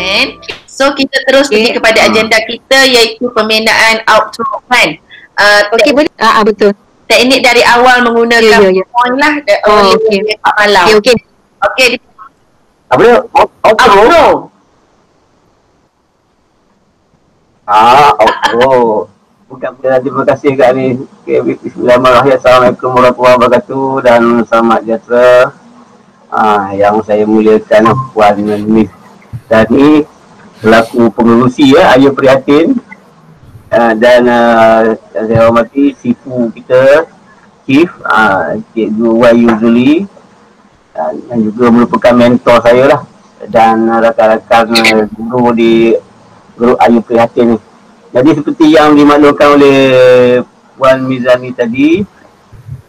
kan. So kita terus pergi kepada agenda kita, iaitu pembinaan outro kan. Okey, boleh? Betul. Teknik dari awal menggunakan point lah oleh Pak Malam. Okey. Apa dia? Outro. Outro. Bukan terima kasih Kak ni. Bismillahirrahmanirrahim. Assalamualaikum warahmatullahi wabarakatuh dan selamat sejahtera. Yang saya muliakan Puan Miss Dani selaku pengerusi Ayu Prihatin, dan saya hormati sifu kita Chief Cikgu Wayu Zuli, yang juga merupakan mentor saya lah, dan rakan-rakan guru di grup Ayu Prihatin ni. Jadi seperti yang dimaklumkan oleh Puan Mizani tadi,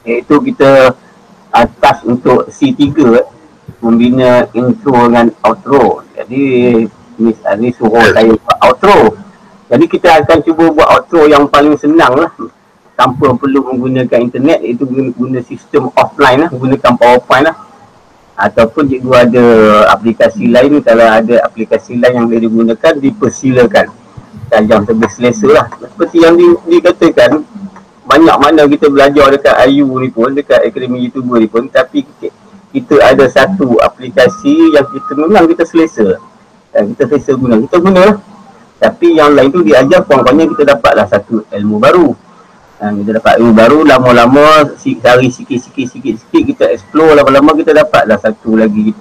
iaitu kita atas untuk C3 membina intro dengan outro. Jadi Miss Ani suruh saya buat outro. Jadi kita akan cuba buat outro yang paling senang lah, tanpa perlu menggunakan internet, iaitu guna sistem offline lah, menggunakan PowerPoint lah. Ataupun cikgu ada aplikasi lain, kalau ada aplikasi lain yang boleh digunakan, dipersilakan. Tajam sampai selesa lah. Seperti yang dikatakan, banyak mana kita belajar dekat IU ni pun, dekat Akademi YouTuber ni pun, tapi kita ada satu aplikasi yang memang kita selesa. Dan kita selesa guna, kita guna lah. Tapi yang lain tu diajar, kurang-kurangnya kita dapatlah satu ilmu baru. Kita dapat ilmu baru, lama-lama cari sikit-sikit kita explore, lama-lama kita dapatlah satu lagi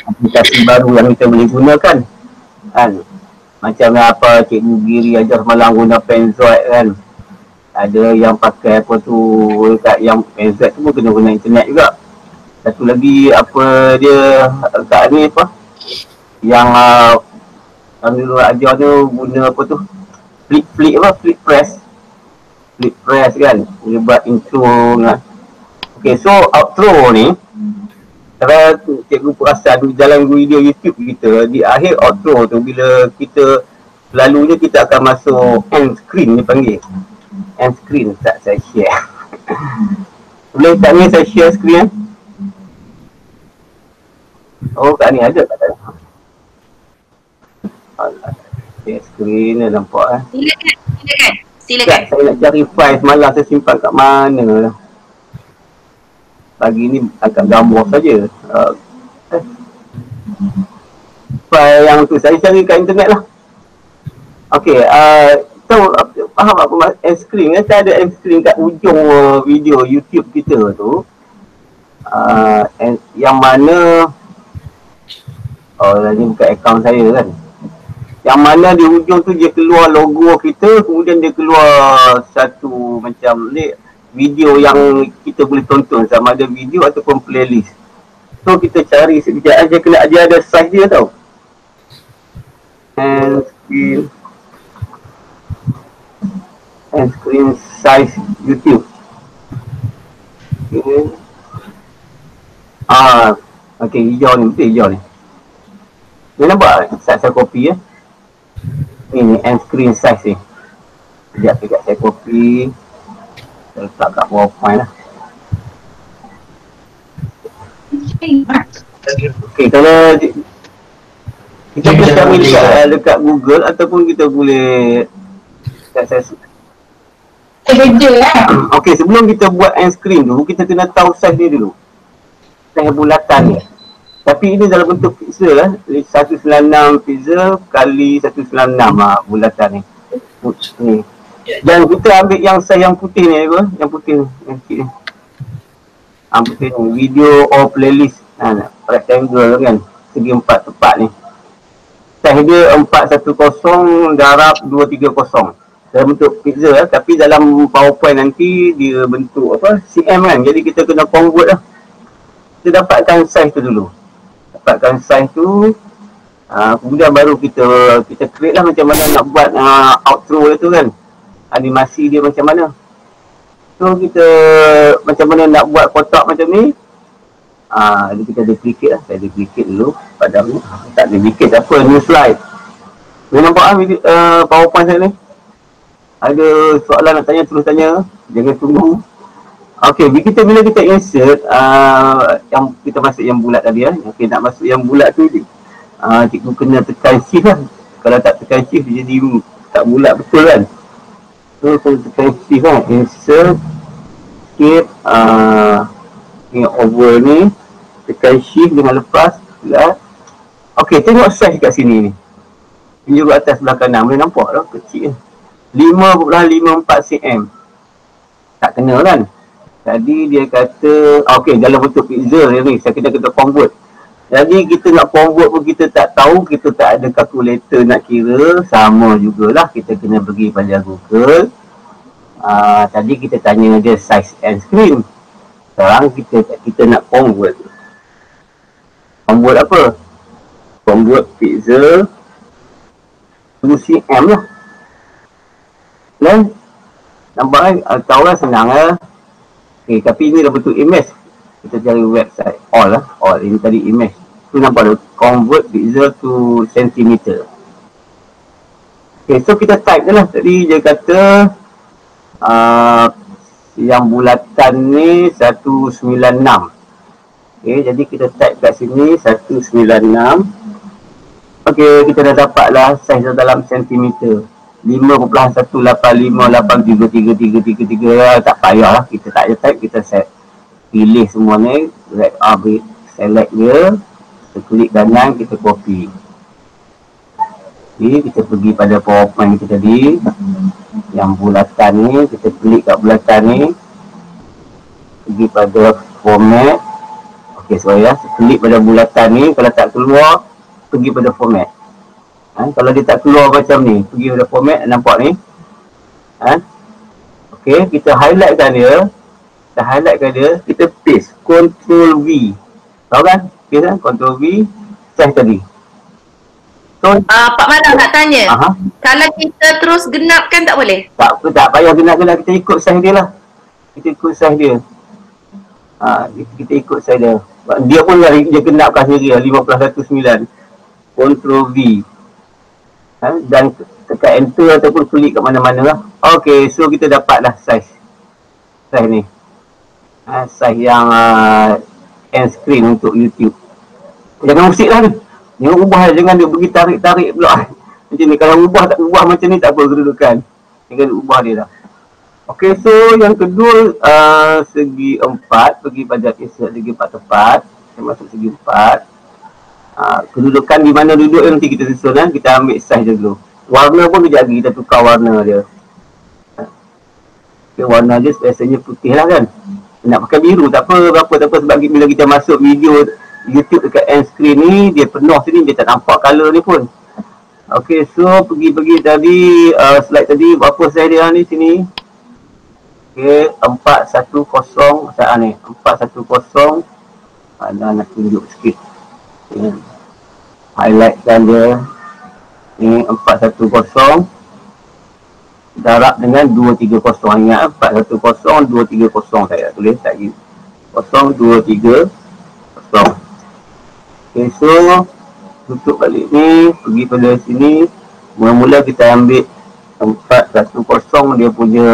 aplikasi baru yang kita boleh gunakan kan. Macam apa Cikgu Giri ajar semalam guna Penzoid kan. Ada yang pakai apa tu, yang Penzoid tu pun kena guna internet juga. Satu lagi apa dia kat ni apa, yang dulu ajar tu guna apa tu, flip press kan, dia buat intro kan. Okay, so outro ni kalau cikgu perasan dalam video YouTube kita, di akhir outro tu, bila kita selalunya kita akan masuk end screen, dia panggil end screen. Tak, saya share boleh kat ni saya share screen kat ni ada kat tadi. Share screen dah nampak Silakan. Saya nak cari file semalam saya simpan kat mana lah. Pagi ni akan gambar saja. File yang tu saya cari kat internet lah. Okey, tahu faham apa end screen kan? Saya ada end screen kat ujung video YouTube kita tu. Yang mana ni bukan akaun saya kan. Yang mana di ujung tu dia keluar logo kita, kemudian dia keluar satu macam video yang kita boleh tonton, sama ada video ataupun playlist. So kita cari sekejap aja, kena dia ada size dia tau. And screen size YouTube. Okay. Okay, hijau ni, betul hijau ni. Dia nampak saya copy ya. Ini end screen size ni. Sekejap saya copy. Saya letak kat PowerPoint lah. Okay, kalau kita boleh cari dekat Google ataupun kita boleh okay, sebelum kita buat end screen dulu, kita kena tahu size dia dulu. Size bulatan ni. Tapi ini dalam bentuk pixel lah. 196 pixel kali 196 bulatan ni. Dan kita ambil yang size yang putih ni apa? Yang putih ni, yang kecil ni. Putih ni, video or playlist. Rectangle kan. Segi 4 tepat ni. Size dia 410 darab 230. Dalam bentuk pixel lah. Tapi dalam PowerPoint nanti dia bentuk apa? CM kan. Jadi kita kena convert lah. Kita dapatkan size tu dulu. Dapatkan size tu, kemudian baru kita create lah macam mana nak buat outro tu kan, animasi dia macam mana. So kita macam mana nak buat kotak macam ni, jadi kita duplicate lah. Saya duplicate dulu padam ni. Tak duplicate apa, new slide. Boleh nampak PowerPoint saya ni. Ada soalan nak tanya, terus tanya, jangan tunggu. Okey, bila kita insert yang kita masuk yang bulat tadi Okey, nak masuk yang bulat tu Cikgu kena tekan shift lah. Kalau tak tekan shift dia jadi tak bulat betul kan. So kalau tekan shift lah, insert skip ni over ni, tekan shift dengan lepas lah. Ok, tengok size kat sini ni. Tunjuk kat atas sebelah kanan, boleh nampak tak kecil 5.54 cm. Tak kena kan. Tadi dia kata ok, dalam bentuk pixel ni saya kena convert. Jadi kita nak convert pun kita tak tahu, kita tak ada kalkulator nak kira. Sama jugalah, kita kena pergi pada Google. Tadi kita tanya dia size and screen. Sekarang kita nak convert. Convert apa? Convert pixel to cm lah. Dan nampak kan? Tahu lah, senang lah. Okay, tapi ini dah bentuk image. Kita cari website all lah. All ini tadi image. Tu nampak dah, convert pixel to centimeter. Okay, so kita type je lah. Tadi dia kata yang bulatan ni 196. Okay, jadi kita type kat sini 196. Okay, kita dah dapat lah size dalam sentimeter 5.185833333. Tak payah lah, kita tak ada type, kita set. Pilih semua ni, select dia, kita klik kanan, kita copy. Okay, kita pergi pada PowerPoint kita tadi. Yang bulatan ni, kita klik kat bulatan ni, pergi pada format. Ok, sorry ya, klik pada bulatan ni, kalau tak keluar, pergi pada format. Kalau dia tak keluar macam ni, pergi pada format, nampak ni. Ok, kita highlightkan dia. Kita paste, Ctrl V. Tahu kan? Paste kan? Ctrl V, size tadi. So, Pak Malang nak tanya. Kalau kita terus genapkan tak boleh? Tak payah genap-genap, kita ikut size dia lah. Kita ikut size dia. Kita ikut size dia. Dia pun dia genapkan sendiri 15.9. Ctrl V. Dan tekan enter ataupun klik kat mana-mana lah. Ok, so kita dapatlah size ni. Size yang end screen untuk YouTube. Jangan usik lah ni. Jangan ubah, jangan dia pergi tarik-tarik pula. Macam ni, kalau tak ubah macam ni tak apa kedudukan. Jangan ubah dia dah. Ok, so yang kedua segi 4, pergi pada insert segi 4 tepat. Saya masuk segi 4. Kedudukan di mana duduk nanti kita susun kan. Kita ambil size dia dulu. Warna pun kejap lagi kita tukar warna dia. Okay, warna dia biasanya putih lah kan. Nak pakai biru tak apa, sebab bila kita masuk video YouTube dekat end screen ni, dia penuh sini, dia tak nampak color ni pun. Ok, so pergi tadi slide tadi, berapa size dia ni sini. Ok, 410 saat ni, 410. Nak tunjuk sikit. Okay. Highlightkan dia. Ni 410. Darab dengan 230. Ingat 410 230 saya tulis tak lagi. 0230. Okay, so tutup balik ni, pergi pada sini. Mula-mula kita ambil 410 dia punya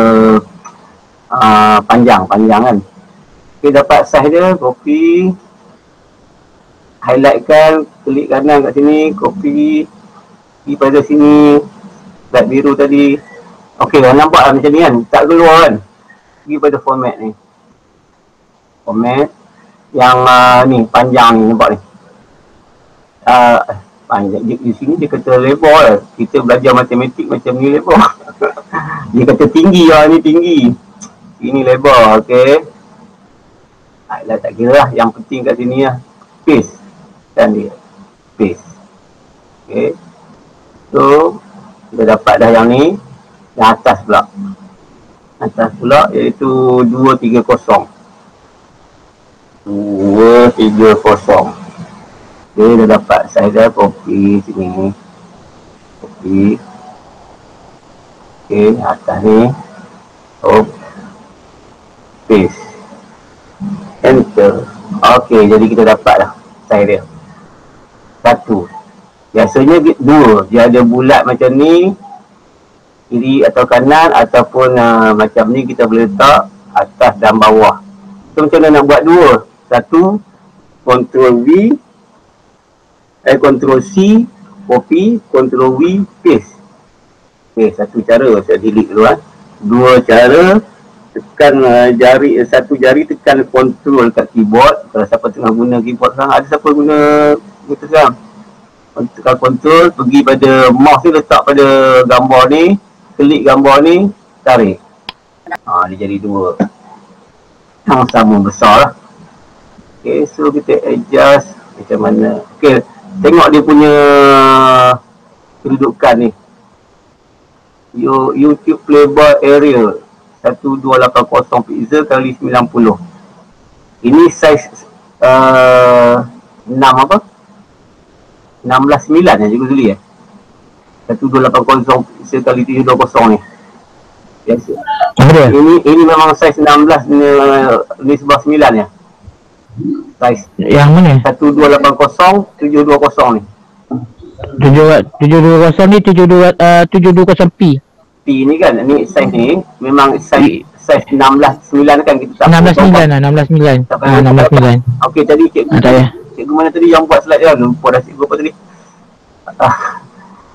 panjang kan. Okay, dapat size dia, copy. Highlightkan, klik kanan kat sini, copy. Pergi pada sini, slide biru tadi. Ok, nampak lah macam ni kan, tak keluar kan. Pergi pada format ni. Format yang ni, panjang ni, nampak ni. Panjang, di sini dia kata lebar lah. Kita belajar matematik macam ni lebar. Dia kata tinggi lah, ni tinggi. Ini lebar, ok. Tak kira lah, yang penting kat sini lah. Paste. Dan dia paste. Ok. So, kita dapat dah yang ni. Yang atas pula iaitu 230. 230. Okay, dah dapat size dah, copy sini. Copy. Okay, atas ni. Paste. Enter. Okay, jadi kita dapat dah size dia. 1. Biasanya 2. Dia ada bulat macam ni. Kiri atau kanan ataupun macam ni kita boleh letak atas dan bawah. So macam mana nak buat 2? 1, Ctrl V. Ctrl C, copy, Ctrl V, paste. Okay, satu cara saya delete dulu kan. Dua cara, tekan jari, satu jari tekan Ctrl kat keyboard. Kalau siapa tengah guna keyboard sekarang, ada siapa guna gitu sekarang? Tekan Ctrl, pergi pada mouse ni, letak pada gambar ni, klik gambar ni, tarik. Dia jadi dua. Sama-sama besar lah. Okay, so kita adjust macam mana. Okay, tengok dia punya kedudukan ni. YouTube playbar area 1280 pixel kali 90. Ini saiz 6 apa? 16:9 cikgu Zuli 1280 pixel kali 720 ni. Yes. Ini memang saiz 16 ni sebelah 9 ya. Saiz yang mana? 1280 720 ni. 720 ni 720p. P ni kan, ni saiz ni memang saiz 16:9 kan, kita tak 16:9 16:9. Okey, tadi cikgu mana tadi yang buat slide dia? Lupa dah cikgu apa tadi.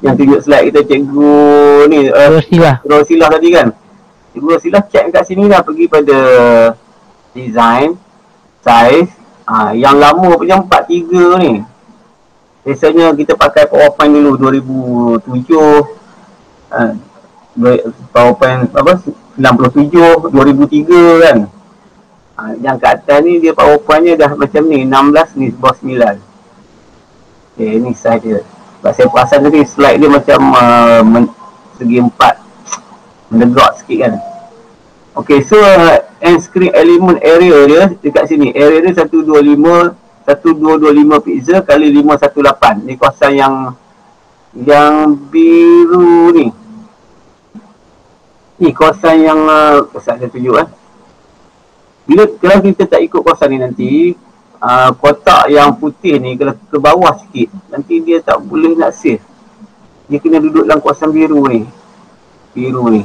Yang tunjuk slide kita cikgu ni Rosilah tadi kan. Cikgu Rosilah check kat sini dah, pergi pada design, size. Yang lama punya 43 ni. Biasanya kita pakai PowerPoint dulu 2007. PowerPoint apa 97, 2003 kan. Yang kat atas ni dia PowerPointnya dah macam ni, 16 ni bawah 9. Okay, ni size dia. Sebab saya perasan tadi slide dia macam segi 4 menegak sikit kan. Okay, so end screen element area dia dekat sini. Area dia 1225 pixel kali 518. Ni kawasan yang biru ni. Ni kawasan yang saya tunjuk kalau kita tak ikut kawasan ni nanti kotak yang putih ni kalau ke bawah sikit nanti dia tak boleh nak save. Dia kena duduk dalam kawasan biru ni. Biru ni.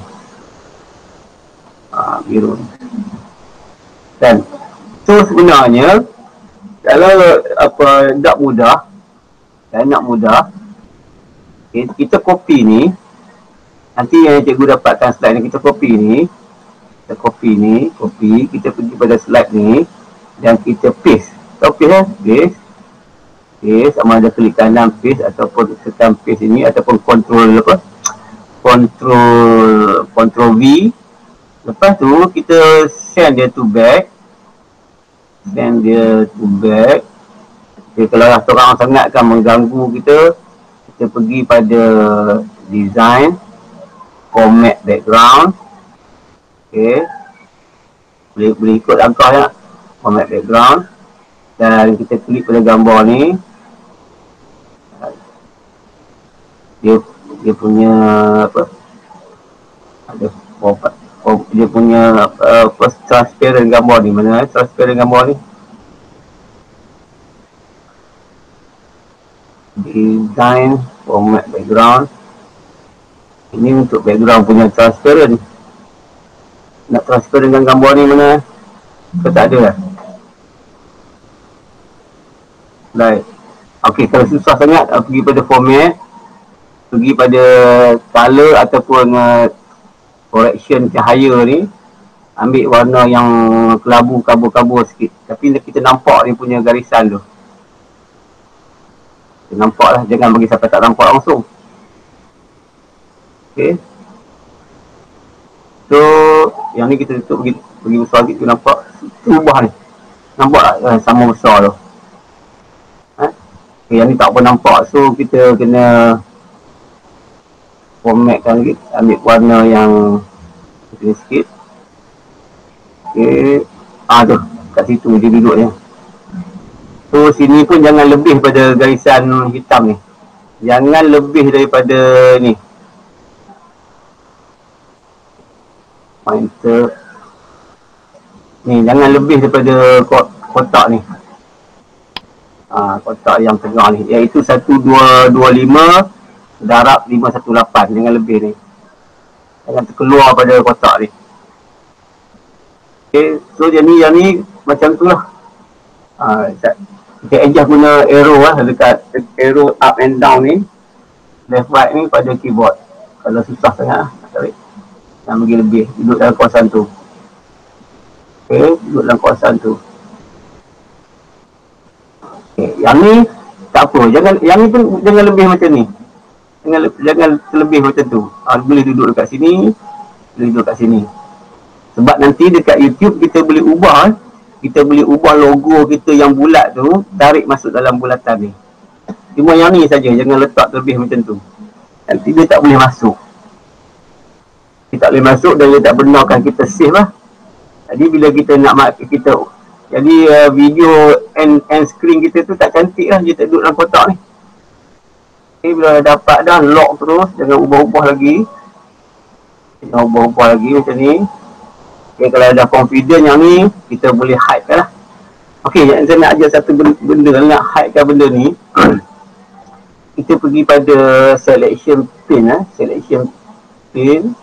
Dan so sebenarnya kalau nak mudah okay, kita copy ni. Nanti yang cikgu dapatkan slide ni, kita copy ni. Kita pergi pada slide ni dan kita paste. Copy paste, sama ada klik kanan paste ataupun tekan paste ini ataupun control V. Lepas tu kita send dia to back. Okay, kalau rasa orang sangat kan mengganggu kita pergi pada design, format background. Okay, boleh ikut langkah ya, format background, dan kita klik pada gambar ni. Dia punya dia punya transparent gambar ni. Mana transparent gambar ni? Design, format background. Ini untuk background punya transparent. Nak transparent dengan gambar ni mana? Kau tak ada lah. Right. Okay, kalau susah sangat pergi pada format, pergi pada color ataupun correction cahaya ni, ambil warna yang kelabu, kabur-kabur sikit. Tapi kita nampak dia punya garisan tu. Kita nampak lah, jangan bagi siapa tak nampak langsung. Okay. So, yang ni kita tutup pergi besar sikit, kita nampak ubah ni. Nampak tak sama besar tu. Okay, yang ni tak apa nampak, so kita kena formatkan lagi, ambil warna yang kecil sikit. Okay, tu kat situ dia duduknya. So sini pun jangan lebih pada garisan hitam ni, jangan lebih daripada ni. Pointer ni jangan lebih daripada kotak ni. Kotak yang tengah ni, iaitu 1225 darab 518, jangan lebih ni. Jangan terkeluar pada kotak ni. Okay, so yang ni macam tu lah. Kita adjust guna arrow lah, dekat arrow up and down ni, left right ni pada keyboard. Kalau susah sangat lah, tarik. Yang bagi lebih, duduk dalam kawasan tu. Okay, duduk dalam kawasan tu. Okay, yang ni tak apa, yang ni pun jangan lebih macam ni. Jangan terlebih macam tu. Boleh duduk dekat sini, boleh duduk kat sini. Sebab nanti dekat YouTube kita boleh ubah, logo kita yang bulat tu, tarik masuk dalam bulatan ni. Cuma yang ni saja, jangan letak terlebih macam tu. Nanti dia tak boleh masuk. Dia tak boleh masuk dan dia tak benarkan kita save lah. Jadi bila kita nak jadi video end screen kita tu tak cantik lah, dia tak duduk dalam kotak ni. Okay, bila dah dapat dah, lock terus, jangan ubah-ubah lagi. Jangan ubah-ubah lagi macam ni. Okay, kalau dah confident yang ni, kita boleh hide lah. Okay, saya nak ajar satu benda, nak hidekan benda ni. Kita pergi pada selection pin, selection pin.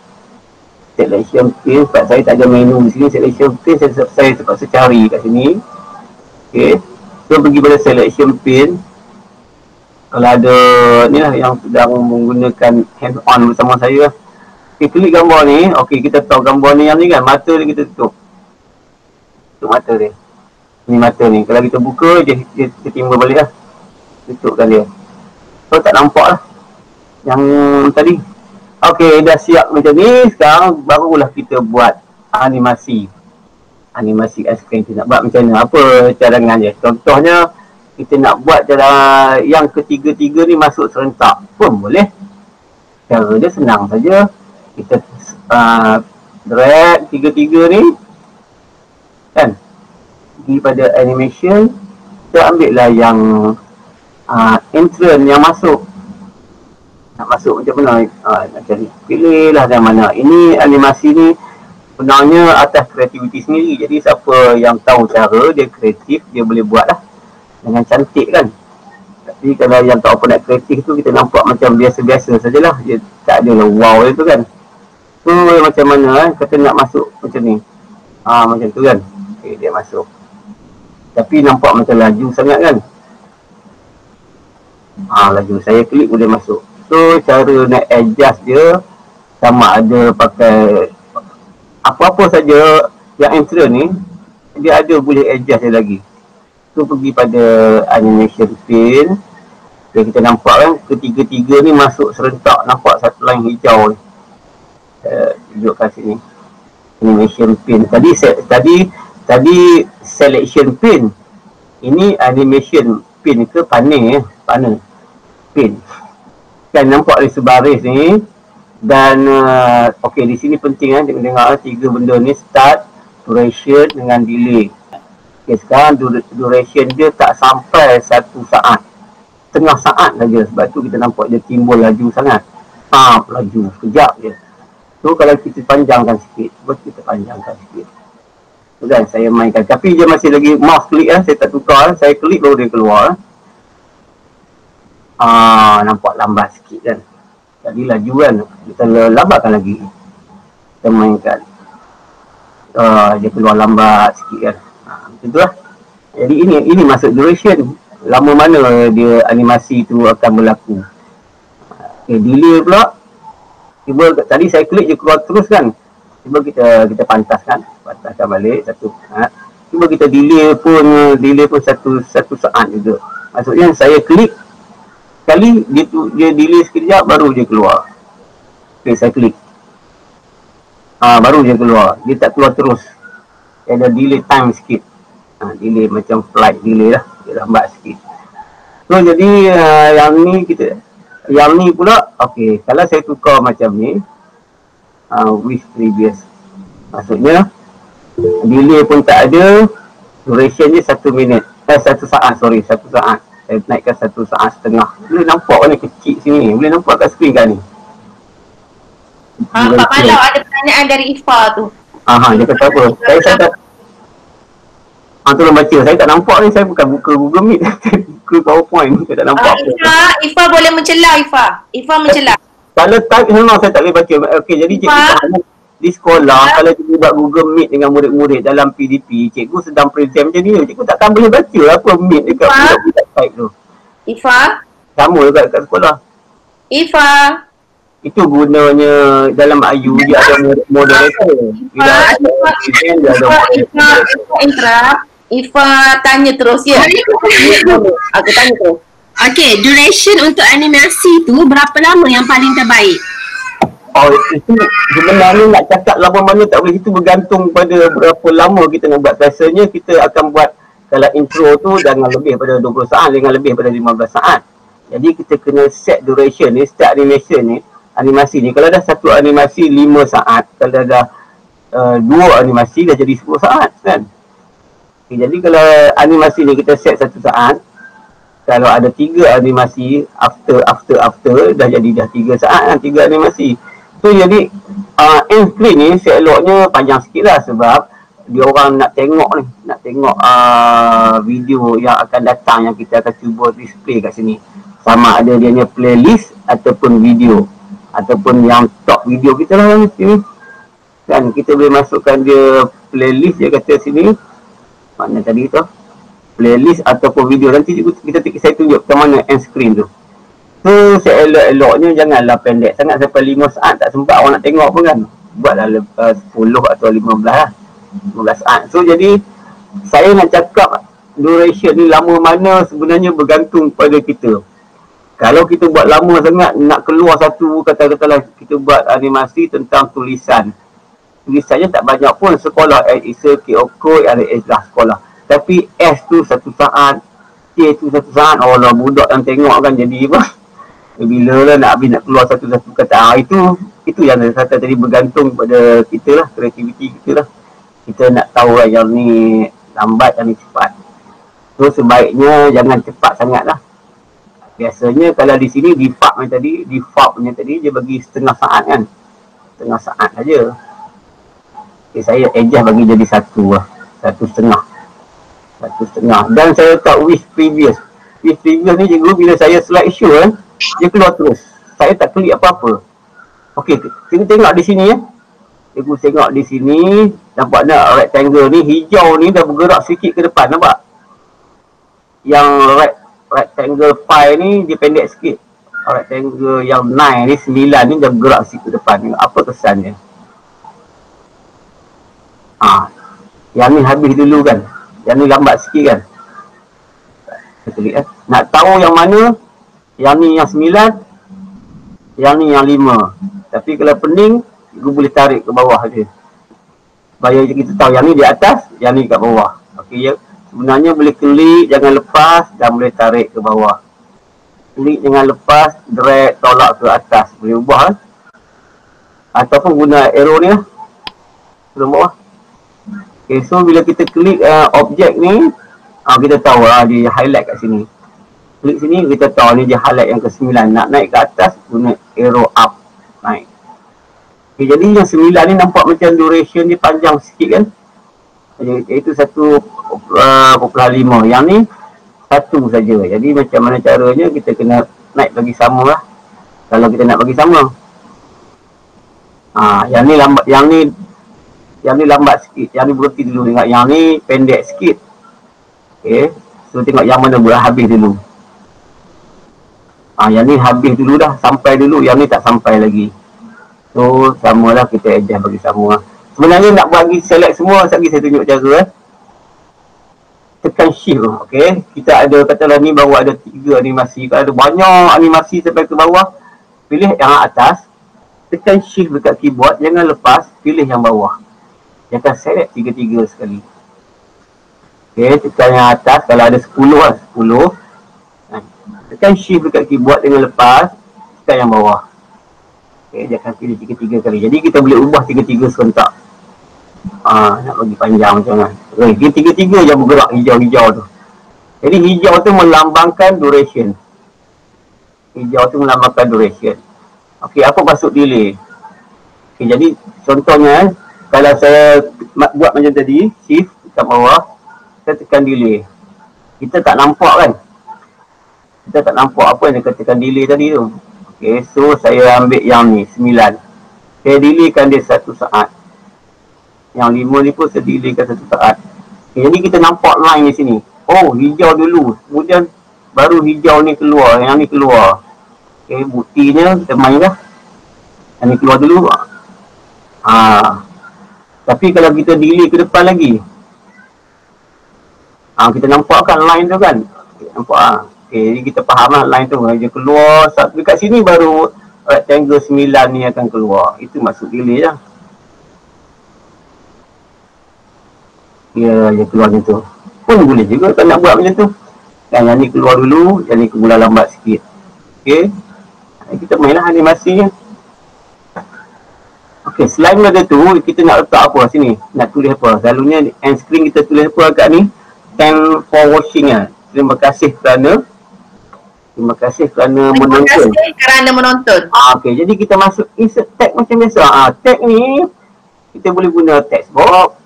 Sebab saya tak ada menu di sini, selection pin, saya terpaksa cari kat sini. Okay, so pergi pada selection pin. Kalau ada ni lah yang sedang menggunakan hand on bersama saya. Okay, klik gambar ni. Okay, kita tahu gambar ni yang ni kan, mata dia kita tutup. Tutup mata dia. Ni mata ni, kalau kita buka dia timbul balik lah. Tutupkan dia. So tak nampak lah yang tadi. Okay, dah siap macam ni. Sekarang barulah kita buat animasi ice cream. Kita nak buat macam mana, apa cadangan dia. Contohnya kita nak buat cara yang ketiga-tiga ni masuk serentak pun boleh. Cara dia senang saja. Kita drag tiga-tiga ni kan, pergi pada animation, kita ambil lah yang entrance yang masuk. Nak masuk macam mana, nak cari, pilih lah dari mana. Ini animasi ni sebenarnya atas kreativiti sendiri. Jadi siapa yang tahu cara, dia kreatif, dia boleh buat lah dengan cantik kan. Tapi kalau yang tak apa nak kreatif tu, kita nampak macam biasa-biasa sajalah. Dia tak ada lah wow itu kan. So macam mana kata nak masuk macam ni, macam tu kan. Okay, dia masuk. Tapi nampak macam laju sangat kan. Laju, saya klik boleh masuk. So cara nak adjust dia, sama ada pakai apa-apa saja yang entrance ni, dia ada boleh adjust dia lagi. So pergi pada animation pin. Okay, kita nampak kan ketiga-tiga ni masuk serentak. Nampak satu line hijau ni. Duduk kat sini. Animation pin. Tadi selection pin. Ini animation pin ke panel pin. Kan nampak di sebaris ni. Dan okey, di sini penting kan, dengar tiga benda ni, start, duration dengan delay. Okey, sekarang duration dia tak sampai 1 saat. Setengah saat saja. Sebab tu kita nampak dia timbul laju sangat. Laju sekejap je. So kalau kita panjangkan sikit, kita panjangkan sikit. So, kan saya mainkan, tapi dia masih lagi mouse klik lah, saya tak tukar. Saya klik baru dia keluar. Nampak lambat sikit kan. Tadi laju kan, kita lambatkan lagi. Kita mainkan. Dia keluar lambat sikit kan. Macam tu lah. Jadi ini masuk duration. Lama mana dia animasi tu akan berlaku. Okay, delay pula. Tiba tadi saya klik je keluar terus kan. Tiba kita pantaskan balik satu. Tiba kita delay pun satu saat juga. Maksudnya saya klik sekali, dia delay sekejap baru dia keluar. Okay, saya klik. Baru dia keluar. Dia tak keluar terus. Dia ada delay time sikit. Delay macam flight delay lah. Dia lambat sikit. So jadi yang ni pula, okay, kalau saya tukar macam ni, with previous, maksudnya delay pun tak ada, duration dia 1 minit, 1 saat, 1 saat. Saya naikkan 1 saat setengah. Boleh nampak kan kecil sini, boleh nampak kat skrin kan ni. Pak Malau ada pertanyaan dari Ifa tu. Dia kata apa? Saya tak tolong baca. Saya tak nampak ni. Saya bukan buka Google Meet. Buka PowerPoint. Saya tak nampak Ifa boleh mencelah Ifa. Ifa mencelah. Kalau type memang saya tak boleh baca. Okey, jadi di sekolah kalau cikgu buat Google Meet dengan murid-murid dalam PDP, cikgu sedang present macam ni, cikgu takkan boleh baca apa Meet dekat budak-budak baik tu. Ifa? Sama juga dekat sekolah. Ifa? Itu gunanya dalam IU dia ada moderator. Bila ada present dia ada moderator. Ifa tanya terus ya. Aku tanya terus. Okay, duration untuk animasi tu berapa lama yang paling terbaik? Oh, itu sebenarnya nak cakap lama mana tak boleh, itu bergantung pada berapa lama kita nak buat. Biasanya kita akan buat kalau intro tu jangan lebih pada 20 saat, jangan lebih pada 15 saat. Jadi kita kena set duration ni, start animation ni, animasi ni. Kalau dah satu animasi 5 saat, kalau dah dua animasi dah jadi 10 saat kan. Okay, jadi kalau animasi ni kita set 1 saat, kalau ada 3 animasi after dah jadi dah 3 saat kan, 3 animasi. So jadi end screen ni seeloknya panjang sikit lah sebab dia orang nak tengok ni, nak tengok video yang akan datang yang kita akan cuba display kat sini. Sama ada dia punya playlist ataupun video ataupun yang top video kita lah yang sini. Kan kita boleh masukkan dia playlist dia kata sini. Mana tadi tu? Playlist ataupun video. Nanti saya tunjuk ke mana end screen tu. So seelok-eloknya janganlah pendek sangat sampai 5 saat, tak sempat orang nak tengok pun kan. Buatlah 10 atau 15 lah, 15 saat. So jadi saya nak cakap duration ni lama mana sebenarnya bergantung pada kita. Kalau kita buat lama sangat, nak keluar satu kata-katalah kita buat animasi tentang tulisan. Tulisannya tak banyak pun, sekolah Isa, Kioko, RS lah sekolah. Tapi S tu 1 saat, K tu 1 saat, Allah budak yang tengok kan jadi apa? Bila lah nak habis nak keluar satu-satu kata. Itu yang saya kata tadi bergantung pada kita lah, kreativiti kita lah. Kita nak tahu lah yang ni lambat, yang ni cepat. So sebaiknya jangan cepat sangat lah. Biasanya kalau di sini default macam tadi, defaultnya tadi dia bagi setengah saat kan. Setengah saat saja. Okay, saya adjust bagi jadi 1 lah. 1,5. 1,5. Dan saya letak with previous. With previous ni cikgu bila saya slideshow kan, dia keluar terus. Saya tak klik apa-apa. Okey, kita tengok di sini ya. Cikgu tengok di sini, nampak tak rectangle ni, hijau ni dah bergerak sikit ke depan, nampak? Yang rectangle 5 ni dia pendek sikit. Rectangle yang 9 ni, 9 ni dah bergerak sikit ke depan. Apa kesannya? Yang ni habis dulu kan. Yang ni lambat sikit kan. Kita lihat nak tahu yang mana, yang ni yang 9, yang ni yang 5. Tapi kalau pening, cikgu boleh tarik ke bawah je. Supaya kita tahu yang ni di atas, yang ni kat bawah. Okey ya. Sebenarnya boleh klik, jangan lepas, dan boleh tarik ke bawah. Klik jangan lepas, drag, tolak ke atas. Boleh ubah kan. Ataupun guna arrow ni lah. Turun bawah. Okay, so bila kita klik objek ni, kita tahu lah dia highlight kat sini. Klik sini, kita tahu ni dia highlight yang ke-9. Nak naik ke atas, guna arrow up. Naik. Okay, jadi yang 9 ni nampak macam duration dia panjang sikit kan. Iaitu 1.5. Yang ni 1 saja. Jadi macam mana caranya kita kena naik bagi sama lah. Kalau kita nak bagi sama. Yang ni lambat, yang ni lambat sikit. Yang ni berhenti dulu. Tengok yang ni pendek sikit. Okay. So tengok yang mana boleh habis dulu. Yang ni habis dulu dah. Sampai dulu. Yang ni tak sampai lagi. So samalah kita adjust bagi sama. Sebenarnya nak bagi select semua. Sekejap saya tunjuk cara. Tekan shift. Okay. Kita ada katalah ni baru ada 3 animasi. Kalau ada banyak animasi sampai ke bawah, pilih yang atas. Tekan shift dekat keyboard. Jangan lepas. Pilih yang bawah. Dia akan select 3-3 sekali. Okay, tekan yang atas. Kalau ada 10 lah, 10. Tekan shift dekat keyboard dengan lepas. Tekan yang bawah. Okay, dia akan pilih 3-3 kali. Jadi kita boleh ubah 3-3 serentak. Nak bagi panjang macam mana. Okay, 3-3 je bergerak hijau-hijau tu. Jadi hijau tu melambangkan duration. Hijau tu melambangkan duration. Okay, apa maksud delay? Okay, jadi contohnya kalau saya buat macam tadi, shift kat bawah, saya tekan delay. Kita tak nampak kan? Kita tak nampak apa yang dia katakan delay tadi tu. Okay, so saya ambil yang ni, 9. Saya delaykan dia 1 saat. Yang 5 ni pun saya delaykan 1 saat. Okay, jadi kita nampak line di sini. Oh, hijau dulu. Kemudian baru hijau ni keluar. Yang ni keluar. Okay, buktinya kita main lah. Yang ni keluar dulu. Tapi kalau kita delay ke depan lagi, kita nampak kan line tu kan. Okay, nampak okay, jadi kita faham lah line tu. Dia keluar. Dekat sini baru rectangle 9 ni akan keluar. Itu maksud delay lah. Ya, dia keluar macam tu. Pun boleh juga kan nak buat macam tu. Kan yang ni keluar dulu, yang ni kemudian lambat sikit. Okay. Kita mainlah animasinya. Okay, selain daripada tu, kita nak letak apa sini? Nak tulis apa? Selalunya end screen kita tulis apa kat ni? Thank for watching lah. Terima kasih kerana menonton. Terima kasih kerana menonton. Okay, jadi kita masuk insert tag macam biasa. Tag ni, kita boleh guna text box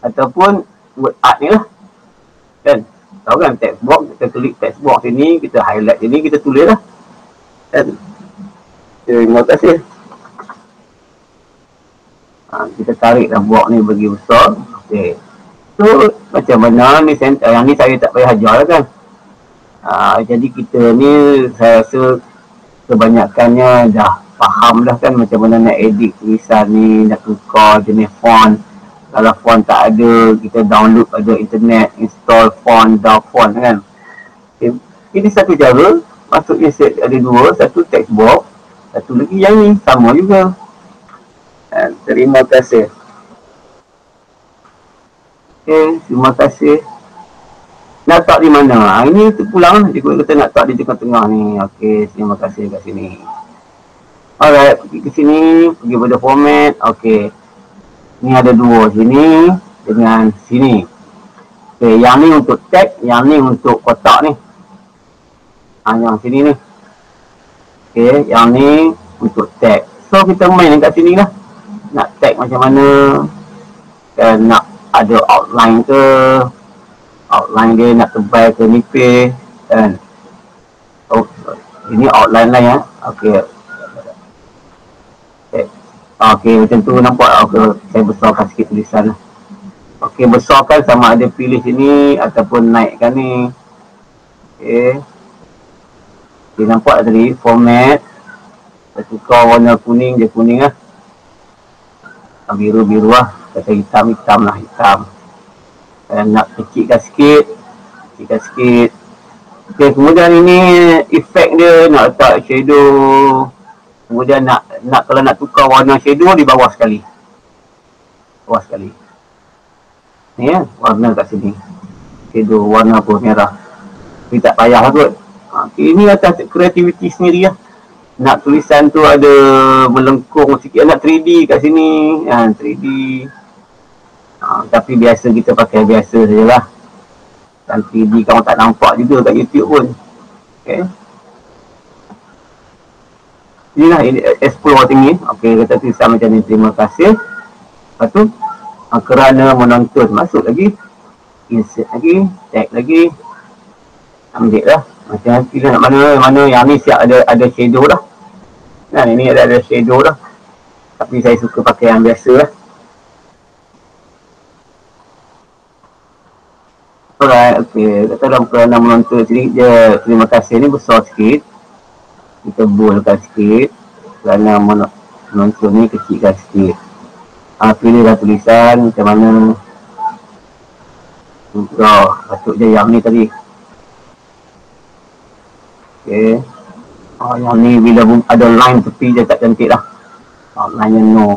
ataupun word art ni lah. Kan? Tahu kan text box, kita klik text box sini, kita highlight sini, kita tulis lah. Kan? Terima kasih. Kita tarik dah box ni bagi besar. Okay. So, macam mana ni center, yang ni saya tak payah ajar lah kan. Jadi kita ni, saya rasa kebanyakannya dah faham dah kan macam mana nak edit tulisan ni, nak tukar jenis font. Kalau font tak ada, kita download pada internet, install font, download font kan. Okay. Ini satu cara, masuk insert ada 2, satu text box, satu lagi yang ni, sama juga. Terima kasih. Okay, terima kasih. Nak letak di mana? Ini terpulang. Dia kata nak letak di tengah-tengah ni. Okay, terima kasih kat sini. Alright, pergi ke sini. Pergi pada format. Okay. Ni ada 2 sini dengan sini. Okay, yang ni untuk tag. Yang ni untuk kotak ni. Yang sini ni. Okay, yang ni untuk tag. So, kita main kat sini lah. Nak tag macam mana. Dan nak ada outline ke. Outline dia nak tebal ke nipis. Kan. Oh, ini outline lah ya. Okay. Okay, macam tu nampak. Okay, saya besarkan sikit tulisan lah. Okay, besarkan sama ada pilih sini ataupun naikkan ni. Okay. Okay, nampak tadi format. Saya tukar warna kuning, dia kuning lah. Biru-biru lah. Kata hitam lah, hitam. Dan nak kecilkan sikit. Okay, kemudian ini efek dia nak letak shadow. Kemudian nak kalau nak tukar warna shadow di bawah sekali. Ni ya, warna kat sini. Shadow warna apa? Merah. Tapi tak payah lah kot. Okay, ini atas kreativiti sendiri lah. Nak tulisan tu ada melengkung sikit, nak 3D kat sini. 3D. Tapi biasa kita pakai biasa sajalah. Dan 3D kamu tak nampak juga kat YouTube pun. Okay. Inilah explore tinggi. Okay, kata tulisan macam ni. Terima kasih. Lepas tu, kerana menonton. Masuk lagi. Insert lagi. Tag lagi. Ambil lah. Macam pilih nak mana yang ni siap ada shadow lah. Nah, ini ada shadow lah. Tapi saya suka pakai yang biasa lah. Alright, okay. Kata dalam kerana menonton sini je. Terima kasih ni besar sikit. Kita boldkan sikit. Kerana menonton ni kecilkan sikit. Pilihlah tulisan macam mana. Patut je yang ni tadi. Okay. Yang ni bila ada line tepi je tak cantik lah. Line yang no.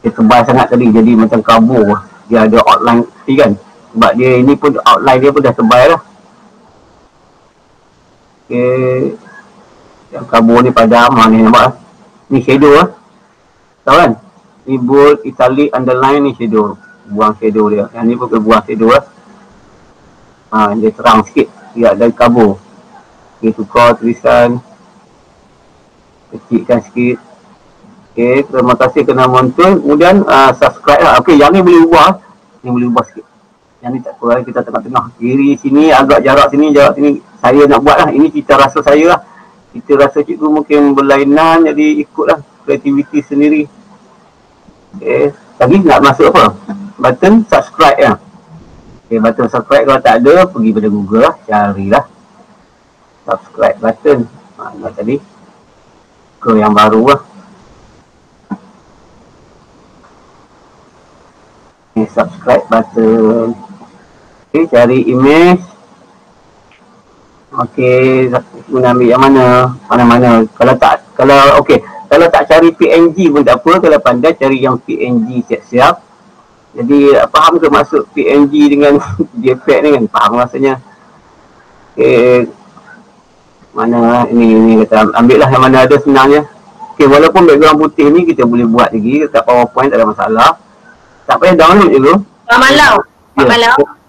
Dia tebal sangat tadi jadi macam kabur. Dia ada outline tepi kan. Sebab dia ini pun outline dia pun dah tebal lah. Okay. Yang kabur ni padam. Ni nampak lah. Ni shadow lah. Tahu kan? Ni bold, italic, underline ni shadow. Buang shadow dia. Yang ni pun buang shadow lah. Dia terang sikit. Dia ada kabur. Okay, tukar tulisan. Kecilkan sikit. Okay, terima kasih kerana menonton. Kemudian subscribe lah. Okay, yang ni boleh ubah. Ni boleh ubah sikit. Yang ni tak apa. Kita tengah-tengah. Kiri sini, agak jarak sini. Saya nak buat lah. Ini cita rasa saya lah. Cita rasa cikgu mungkin berlainan. Jadi ikutlah kreativiti sendiri. Okay. Lagi nak masuk apa? Button subscribe ya. Okay, button subscribe kalau tak ada, pergi pada Google lah, carilah subscribe button. Nak tadi ke yang baru lah. Okay, subscribe button. Okay, cari image. Okay, guna ambil yang mana? Mana-mana. Kalau tak cari PNG pun tak apa. Kalau pandai cari yang PNG siap-siap. Jadi faham ke maksud PNG dengan JPEG ni kan? Faham rasanya. Okay. Mana ini kata ambil lah yang mana ada senangnya. Okay, walaupun background putih ni kita boleh buat lagi dekat PowerPoint, tak ada masalah. Tak payah download je tu. Pak Malau.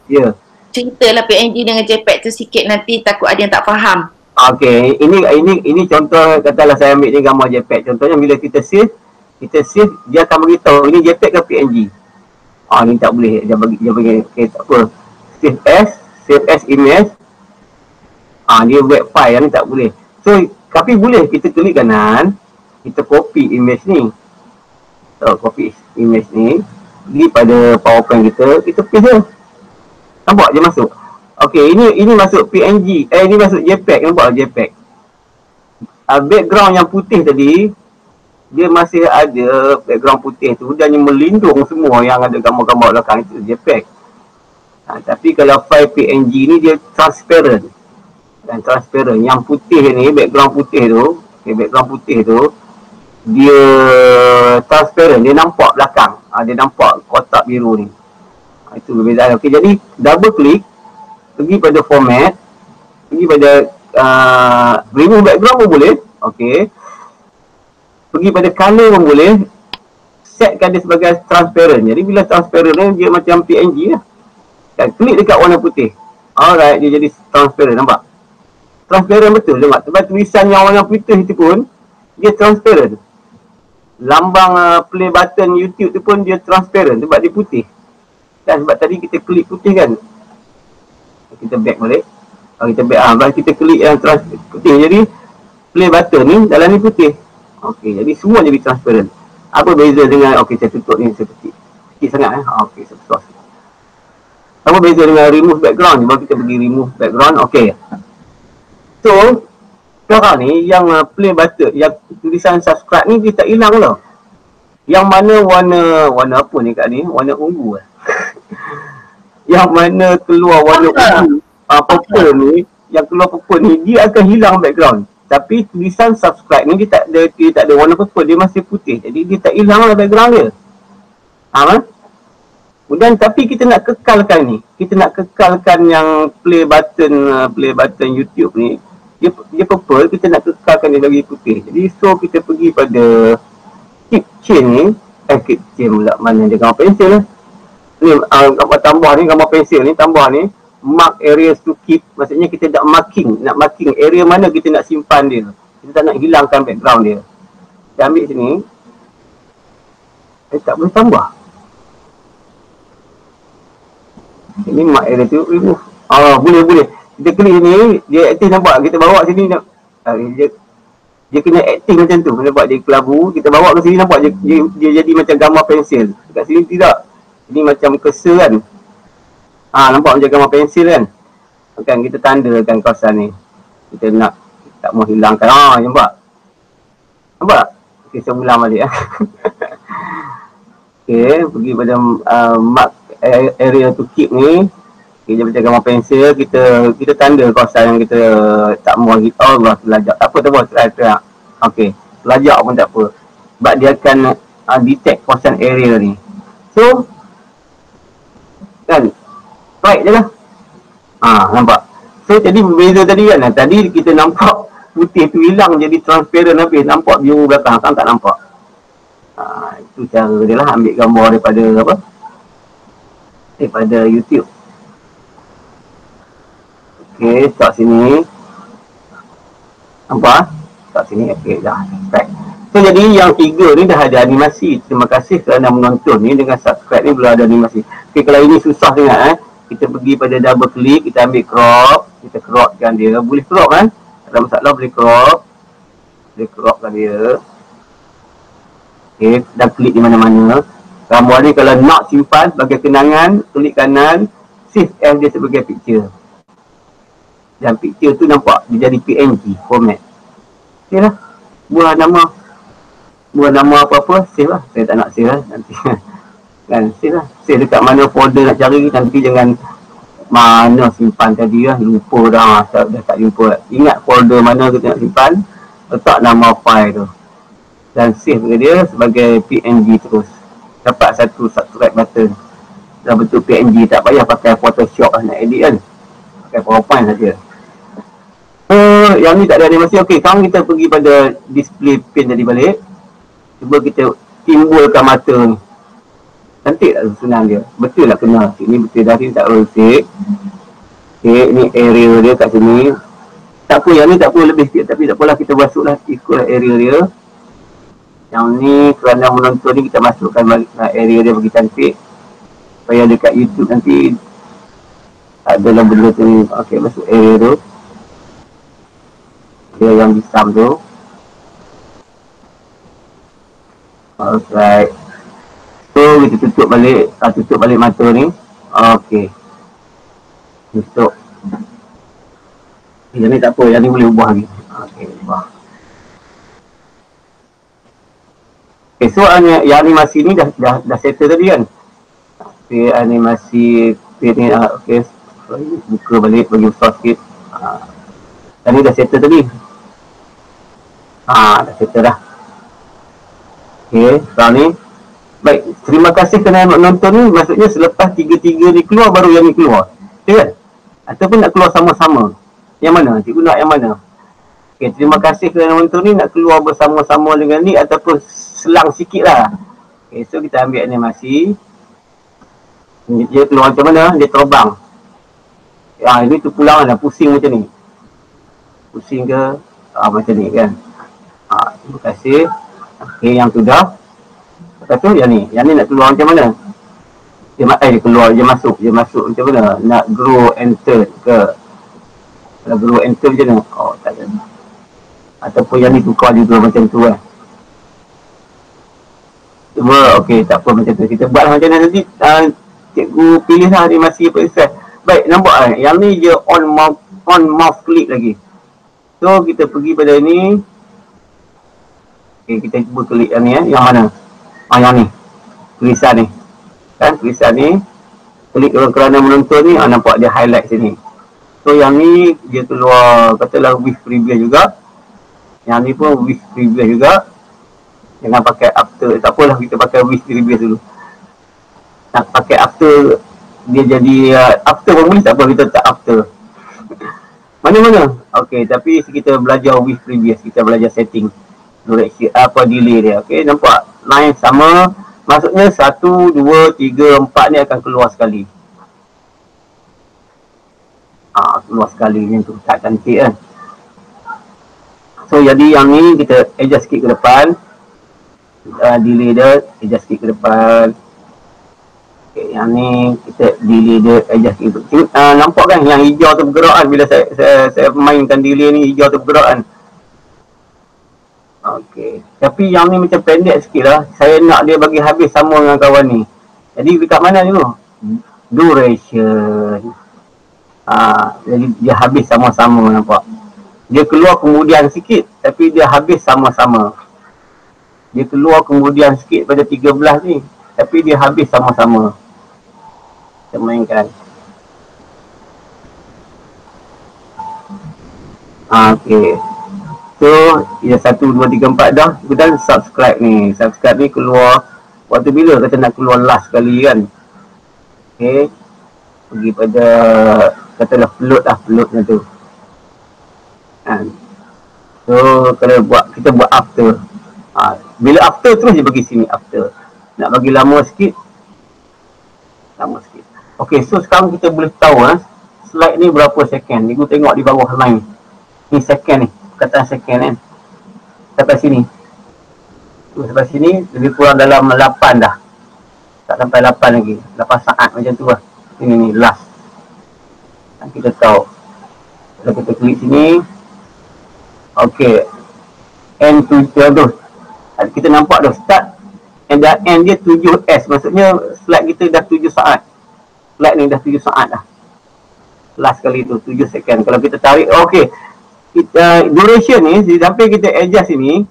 Ya. Ceritalah PNG dengan JPEG tu sikit, nanti takut ada yang tak faham. Okay, ini contoh, katalah saya ambil ni gambar JPEG. Contohnya bila kita save, dia akan beritahu ini JPEG ke PNG. Ni tak boleh, dia bagi okay, tak apa. Save as image. Dia web file ni tak boleh. So, tapi boleh kita klik kanan, kita copy image ni. Copy image ni, pergi pada PowerPoint kita paste je. Nampak je masuk. Okey, ini masuk PNG. Ini masuk JPEG. Nampak JPEG. Background yang putih tadi, dia masih ada background putih tu dan yang melindung semua yang ada gambar-gambar belakang itu JPEG. Tapi kalau file PNG ni dia transparent. Dan transparent. Yang putih ni, background putih tu, background putih tu, dia transparent. Dia nampak belakang. Dia nampak kotak biru ni. Itu perbezaan. Okey, jadi double click, pergi pada format, pergi pada remove background pun boleh. Okey. Pergi pada color pun boleh. Setkan dia sebagai transparent. Jadi bila transparent ni dia macam PNG lah. Dan klik dekat warna putih. Alright, dia jadi transparent, nampak? Transparent betul, nampak? Sebab tulisan yang warna putih tu pun dia transparent. Lambang play button YouTube tu pun dia transparent sebab dia putih. Dan sebab tadi kita klik putih kan. Kita back balik. Kita back, kita klik yang putih. Jadi play button ni dalam ni putih. Okey, jadi semua jadi transparent. Apa beza dengan, okey saya tutup ni sikit sangat okey, saya tutup. Apa beza dengan remove background? Baru kita pergi remove background. Okey. So, sekarang ni yang play button, yang tulisan subscribe ni dia tak hilang tau. Yang mana warna apa ni kat ni? Warna ungu lah. Yang mana keluar warna ungu, purple ni, yang keluar purple ni, dia akan hilang background. Tapi tulisan subscribe ni dia tak ada warna purple, dia masih putih. Jadi dia tak hilang lah background dia. Kemudian tapi kita nak kekalkan ni. Kita nak kekalkan yang play button YouTube ni. Dia purple, kita nak kekalkan dia lagi putih. Jadi so kita pergi pada keep chain ni. Keep chain pula, mana dia gambar pensel lah. Ni gambar tambah ni, gambar pensel ni, tambah ni. Mark areas to keep, maksudnya kita nak marking area mana kita nak simpan dia. Kita tak nak hilangkan background dia. Kita ambil sini. Tak boleh tambah. Ini mark area tu remove. Boleh. Kita klik sini, dia aktif nampak. Kita bawa sini, dia kena aktif macam tu. Nampak dia kelabu, kita bawa ke sini nampak dia jadi macam gambar pensel. Dekat sini tidak. Ini macam cursor kan. Nampak macam gambar pensel kan. Kan kita tandakan kawasan ni. Kita nak tak mau hilangkan. Nampak? Okey, saya ulang balik. Okey, pergi pada mark area to keep ni. Okay, dia macam gambar pensel, kita tanda kawasan yang kita tak mau lagi. Allah, selajak. Tak apa, try. Okey, selajak pun tak apa. Sebab dia akan detect kawasan area ni. So, kan, right je lah. Nampak. So, jadi berbeza tadi kan. Tadi kita nampak putih tu hilang jadi transparent habis. Nampak biru belakang, kan tak nampak. Itu cara dia lah ambil gambar daripada apa? Daripada YouTube. Okey, start sini. Nampak? Start sini. Okey, dah. Right. So, jadi yang 3 ni dah ada animasi. Terima kasih kerana menonton ni. Dengan subscribe ni belum ada animasi. Okey, kalau ini susah sangat kita pergi pada double click, kita ambil crop, kita cropkan dia. Boleh crop kan? Tak ada masalah, boleh crop. Boleh cropkan dia. Okey, dah klik di mana-mana. Gambar ni kalau nak simpan sebagai kenangan, klik kanan, save as dia sebagai picture. Dan picture tu nampak dia jadi PNG format. Okey lah. Buat nama apa-apa, save lah. Saya tak nak save lah nanti. Kan, save lah. Save dekat mana folder nak cari, nanti jangan mana simpan tadi lah, lupa dah tak jumpa. Ingat folder mana kita nak simpan, letak nama file tu dan save dia sebagai PNG terus. Dapat satu subscribe button dalam bentuk PNG, tak payah pakai Photoshop lah nak edit kan, pakai PowerPoint saja. Yang ni tak ada animasi. Okey, sekarang kita pergi pada display pane tadi balik. Cuba kita timbulkan mata ni. Cantik tak susunan dia? Betul lah kena. Ni betul dah, ni tak rotate. Okey, ni area dia kat sini. Tak apa, yang ni tak apa lebih sikit, tapi tak apalah, kita masuklah ikutlah area dia. Yang ni kerana menonton ni kita masukkan balik area dia bagi cantik. Supaya dekat YouTube nanti adalah benda tu. Okey, masuk area tu. Dia yang hitam tu. Alright. So kita tutup balik mata ni. Okey. Tutup. Yang ni tak apa, yang ni boleh ubah lagi. Okey, ubah. Okay, so animasi ni dah settle tadi kan. Okay, animasi ni okay, buka balik, bagi besar sikit. Tadi dah settle tadi. Dah settle dah. Okay, sekarang ni baik, terima kasih kerana menonton ni. Maksudnya selepas tiga-tiga ni keluar, baru yang ni keluar, okay kan? Ataupun nak keluar sama-sama, yang mana? Cikgu nak yang mana? Okay, terima kasih kerana menonton ni. Nak keluar bersama-sama dengan ni ataupun selang sikit lah. Okay, so kita ambil animasi. Dia keluar macam mana? Dia terbang. Ini tu pulang dah, pusing macam ni. Pusing ke? Macam ni kan. Terima kasih. Okay, yang tu dah. Lepas tu yang ni nak keluar macam mana? Dia keluar, dia masuk macam mana? Nak grow enter ke? Kalau grow enter macam mana? Tak ada. Ataupun yang ni tukar juga macam tu kan. Cuba, okey, tak apa macam tu. Kita buat macam mana nanti, cikgu pilih lah animasi apa selesai. Baik, nampak kan? Yang ni je on mouse click lagi. So, kita pergi pada ni. Okey, kita cuba klik yang ni yang mana? Yang ni. Tulisan ni. Kan, tulisan ni. Klik kerana menonton ni, nampak dia highlight sini. So, yang ni dia keluar, katalah with previous juga. Yang ni pun with previous juga. Jangan pakai after, tak apalah, kita pakai with previous dulu. Nak pakai after, dia jadi after pun boleh, tak apa, kita tak after. Mana-mana. Okey, tapi kita belajar with previous, kita belajar setting duration, delay dia. Okey, nampak line sama, maksudnya 1, 2, 3, 4 ni akan keluar sekali. Keluar sekali macam tu, tak cantik kan. So jadi yang ni kita adjust sikit ke depan. Delay dia adjust sikit ke depan. Okay, yang ni kita delay dia adjust sikit. Nampak kan yang hijau tu bergerak kan, bila saya mainkan delay ni, hijau tu bergerak kan. Okey, tapi yang ni macam pendek sikit lah. Saya nak dia bagi habis sama dengan kawan ni. Jadi dekat mana dulu? Duration. Jadi dia habis sama-sama, nampak. Dia keluar kemudian sikit, tapi dia habis sama-sama. Dia keluar kemudian sikit pada 13 ni, tapi dia habis sama-sama. Kita mainkan. Okey. So, dia 1, 2, 3, 4 dah. Kemudian subscribe ni. Subscribe ni keluar waktu bila kata nak keluar last kali kan. Okey. Pergi pada, katalah float macam tu. So, kalau kita buat after. Bila after terus dia bagi sini after. Nak bagi lama sikit. Okey, so sekarang kita boleh tahu slide ni berapa second. Cikgu tengok di bawah line. Ni second ni. Perkataan second kan. Sampai sini. Sampai sini lebih kurang dalam 8 dah. Tak sampai 8 lagi. 8 saat macam tu lah. Ini ni last. Dan kita tahu. Kalau kita klik sini. Okey. End to tu. Kita nampak dah start. N dia 7S. Maksudnya slide kita dah 7 saat. Slide ni dah 7 saat dah. Last kali tu 7 second. Kalau kita tarik, okey. Duration ni, sampai kita adjust sini,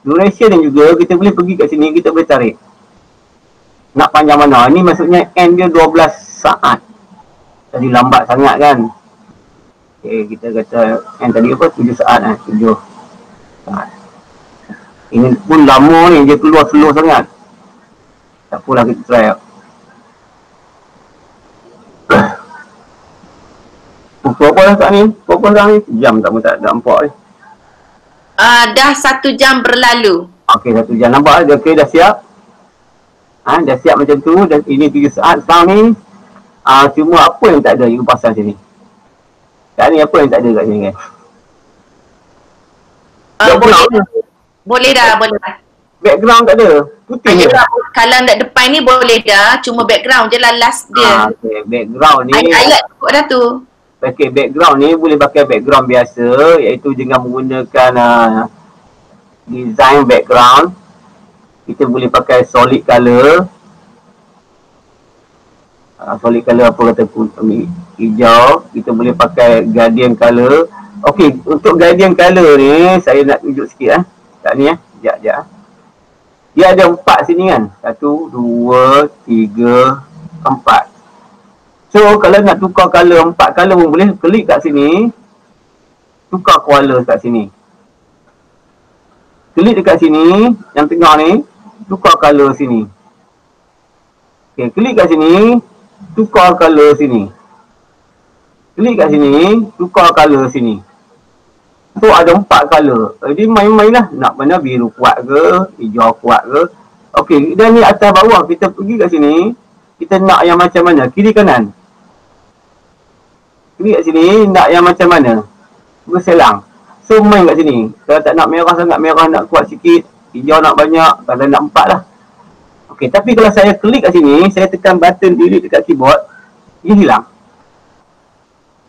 duration ni juga kita boleh pergi kat sini, kita boleh tarik. Nak panjang mana? Ni maksudnya N dia 12 saat. Tadi lambat sangat kan. Okay, kita kata N tadi apa? 7 saat 7 saat. Ini pun lama ni, dia keluar slow sangat. Tak apalah, kita try. Berapa dah kat ni? Berapa dah ni? Jam tak nampak ni. Dah 1 jam berlalu. Okey, 1 jam. Nampak dah? Okey, dah siap. Dah siap macam tu. Dan ini 7 saat sekarang ni. Cuma apa yang tak ada you pasal sini? Kat ni apa yang tak ada kat sini kan? Boleh dah. Background tak ada. Putih je. Kalau nak depan ni boleh dah. Cuma background je lah last dia. Okey, background ni. Ayat cukup dah tu. Okey, background ni boleh pakai background biasa, iaitu dengan menggunakan design background. Kita boleh pakai solid color. Solid color apa kata hijau. Kita boleh pakai gradient color. Okey, untuk gradient color ni saya nak tunjuk sikit kat ni Sekejap. Dia ada 4 sini kan. 1, 2, 3, 4. So kalau nak tukar color 4 color pun boleh, klik kat sini. Tukar color kat sini. Klik dekat sini, yang tengah ni, tukar color sini. Okey, klik kat sini, tukar color sini. Klik kat sini, tukar color sini. So ada 4 color. Jadi main-main lah. Nak mana biru kuat ke, hijau kuat ke. Okey, dan ni atas bawah kita pergi kat sini. Kita nak yang macam mana? Kiri kanan. Klik kat sini, nak yang macam mana? Berselang. So main kat sini. Kalau tak nak merah sangat, merah nak kuat sikit. Hijau nak banyak. Kalau nak 4 lah. Okey, tapi kalau saya klik kat sini, saya tekan button delete dekat keyboard, dia hilang.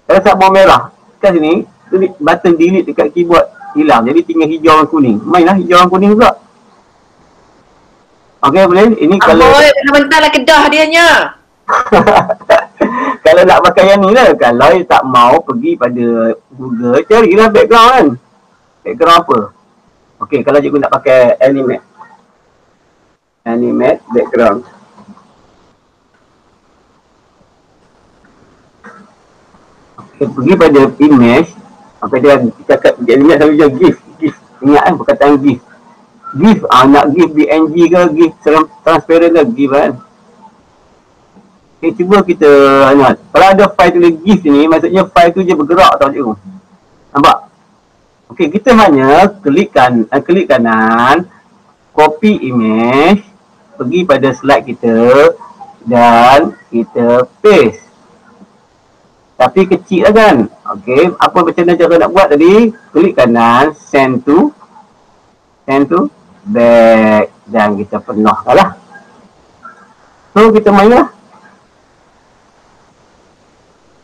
Kalau tak mau merah, kat sini, klik button delete dekat keyboard, hilang. Jadi tinggal hijau dan kuning. Mainlah hijau dan kuning juga. Okey, boleh? Ini kalau bentar lah kedah dia nya. kalau nak pakai yang ni lah. Kalau tak mau pergi pada Google, carilah background kan. Background apa? Okey, kalau cikgu nak pakai animate background. Okay, pergi pada image. Apa dia cakap animate sampai je GIF. Ingat kan perkataan GIF. GIF, nak GIF BNG ke, GIF transparent ke, GIF kan. Okay, cuba kita lihat. Kalau ada file tulis GIF ni, maksudnya file tu je bergerak tau cikgu. Nampak? Okey, kita hanya klik kanan, copy image, pergi pada slide kita dan kita paste. Tapi kecil lah kan. Okey, apa macam mana cara nak buat tadi? Klik kanan, send to back dan kita penuhkan lah. So kita main lah.